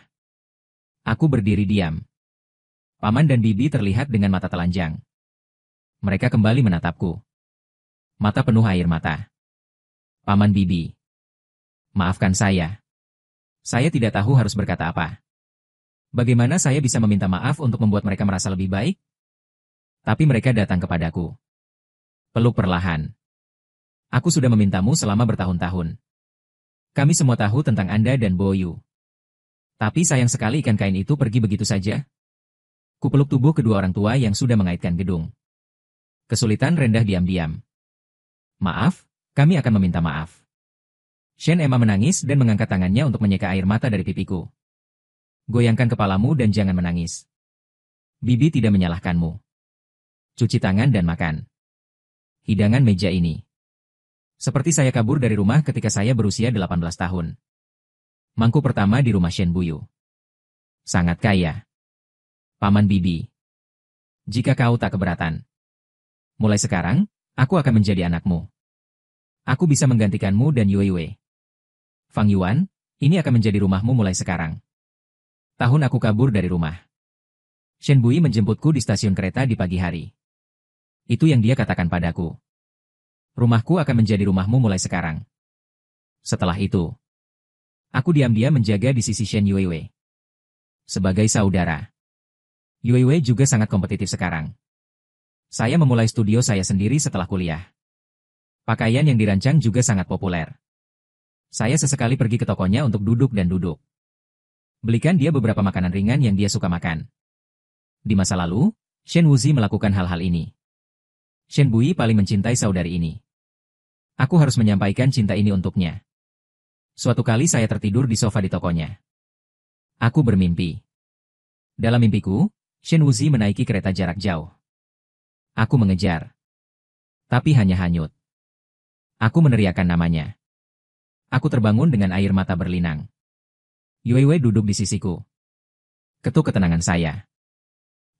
Aku berdiri diam. Paman dan bibi terlihat dengan mata telanjang. Mereka kembali menatapku. Mata penuh air mata. Paman bibi. Maafkan saya. Saya tidak tahu harus berkata apa. Bagaimana saya bisa meminta maaf untuk membuat mereka merasa lebih baik? Tapi mereka datang kepadaku. Peluk perlahan. Aku sudah memintamu selama bertahun-tahun. Kami semua tahu tentang Anda dan Boyu. Tapi sayang sekali ikan kain itu pergi begitu saja. Kupeluk tubuh kedua orang tua yang sudah mengaitkan gedung. Kesulitan rendah diam-diam. Maaf, kami akan meminta maaf. Shen Emma menangis dan mengangkat tangannya untuk menyeka air mata dari pipiku. Goyangkan kepalamu dan jangan menangis. Bibi tidak menyalahkanmu. Cuci tangan dan makan. Hidangan meja ini. Seperti saya kabur dari rumah ketika saya berusia 18 tahun. Mangku pertama di rumah Shen Buyu. Sangat kaya. Paman bibi. Jika kau tak keberatan. Mulai sekarang, aku akan menjadi anakmu. Aku bisa menggantikanmu dan Yuiwei. Fang Yuan, ini akan menjadi rumahmu mulai sekarang. Tahun aku kabur dari rumah. Shen Bui menjemputku di stasiun kereta di pagi hari. Itu yang dia katakan padaku. Rumahku akan menjadi rumahmu mulai sekarang. Setelah itu, aku diam-diam menjaga di sisi Shen Yuiwei. Sebagai saudara. Yuiwei juga sangat kompetitif sekarang. Saya memulai studio saya sendiri setelah kuliah. Pakaian yang dirancang juga sangat populer. Saya sesekali pergi ke tokonya untuk duduk dan duduk. Belikan dia beberapa makanan ringan yang dia suka makan. Di masa lalu, Shen Wuzi melakukan hal-hal ini. Shen Bui paling mencintai saudari ini. Aku harus menyampaikan cinta ini untuknya. Suatu kali saya tertidur di sofa di tokonya. Aku bermimpi. Dalam mimpiku, Shen Wuzi menaiki kereta jarak jauh. Aku mengejar. Tapi hanya hanyut. Aku meneriakkan namanya. Aku terbangun dengan air mata berlinang. Yuiwei duduk di sisiku. Ketuk ketenangan saya.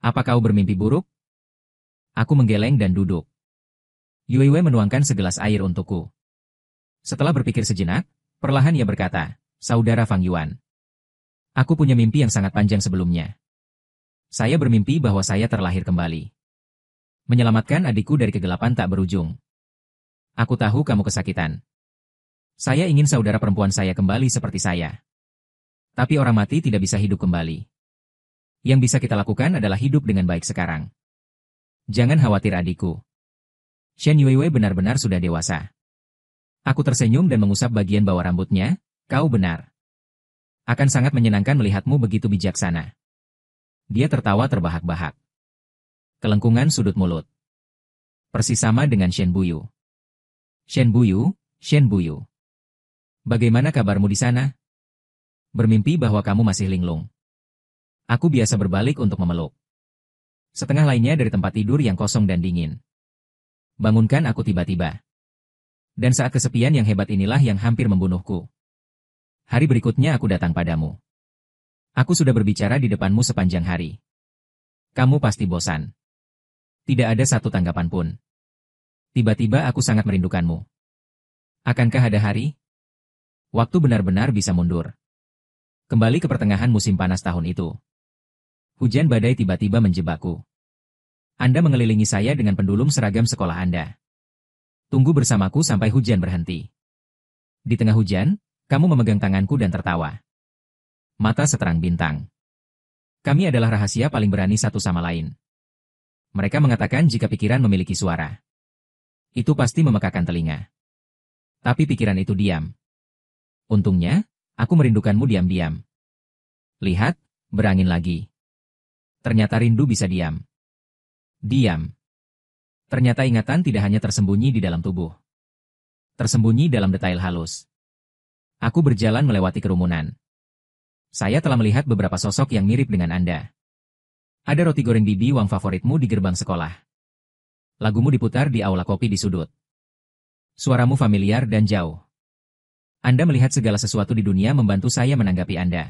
Apa kau bermimpi buruk? Aku menggeleng dan duduk. Yuiwei menuangkan segelas air untukku. Setelah berpikir sejenak, perlahan ia berkata, Saudara Fang Yuan. Aku punya mimpi yang sangat panjang sebelumnya. Saya bermimpi bahwa saya terlahir kembali. Menyelamatkan adikku dari kegelapan tak berujung. Aku tahu kamu kesakitan. Saya ingin saudara perempuan saya kembali seperti saya. Tapi orang mati tidak bisa hidup kembali. Yang bisa kita lakukan adalah hidup dengan baik sekarang. Jangan khawatir adikku. Shen Yuiwei benar-benar sudah dewasa. Aku tersenyum dan mengusap bagian bawah rambutnya, kau benar. Akan sangat menyenangkan melihatmu begitu bijaksana. Dia tertawa terbahak-bahak. Kelengkungan sudut mulut. Persis sama dengan Shen Buyu. Shen Buyu, Shen Buyu. Bagaimana kabarmu di sana? Bermimpi bahwa kamu masih linglung. Aku biasa berbalik untuk memeluk. Setengah lainnya dari tempat tidur yang kosong dan dingin. Bangunkan aku tiba-tiba. Dan saat kesepian yang hebat inilah yang hampir membunuhku. Hari berikutnya aku datang padamu. Aku sudah berbicara di depanmu sepanjang hari. Kamu pasti bosan. Tidak ada satu tanggapan pun. Tiba-tiba aku sangat merindukanmu. Akankah ada hari? Waktu benar-benar bisa mundur. Kembali ke pertengahan musim panas tahun itu. Hujan badai tiba-tiba menjebakku. Anda mengelilingi saya dengan pendulum seragam sekolah Anda. Tunggu bersamaku sampai hujan berhenti. Di tengah hujan, kamu memegang tanganku dan tertawa. Mata seterang bintang. Kami adalah rahasia paling berani satu sama lain. Mereka mengatakan jika pikiran memiliki suara. Itu pasti memekakan telinga. Tapi pikiran itu diam. Untungnya, aku merindukanmu diam-diam. Lihat, berangin lagi. Ternyata rindu bisa diam. Diam. Ternyata ingatan tidak hanya tersembunyi di dalam tubuh. Tersembunyi dalam detail halus. Aku berjalan melewati kerumunan. Saya telah melihat beberapa sosok yang mirip dengan Anda. Ada roti goreng bibi Wang favoritmu di gerbang sekolah. Lagumu diputar di aula kopi di sudut. Suaramu familiar dan jauh. Anda melihat segala sesuatu di dunia membantu saya menanggapi Anda.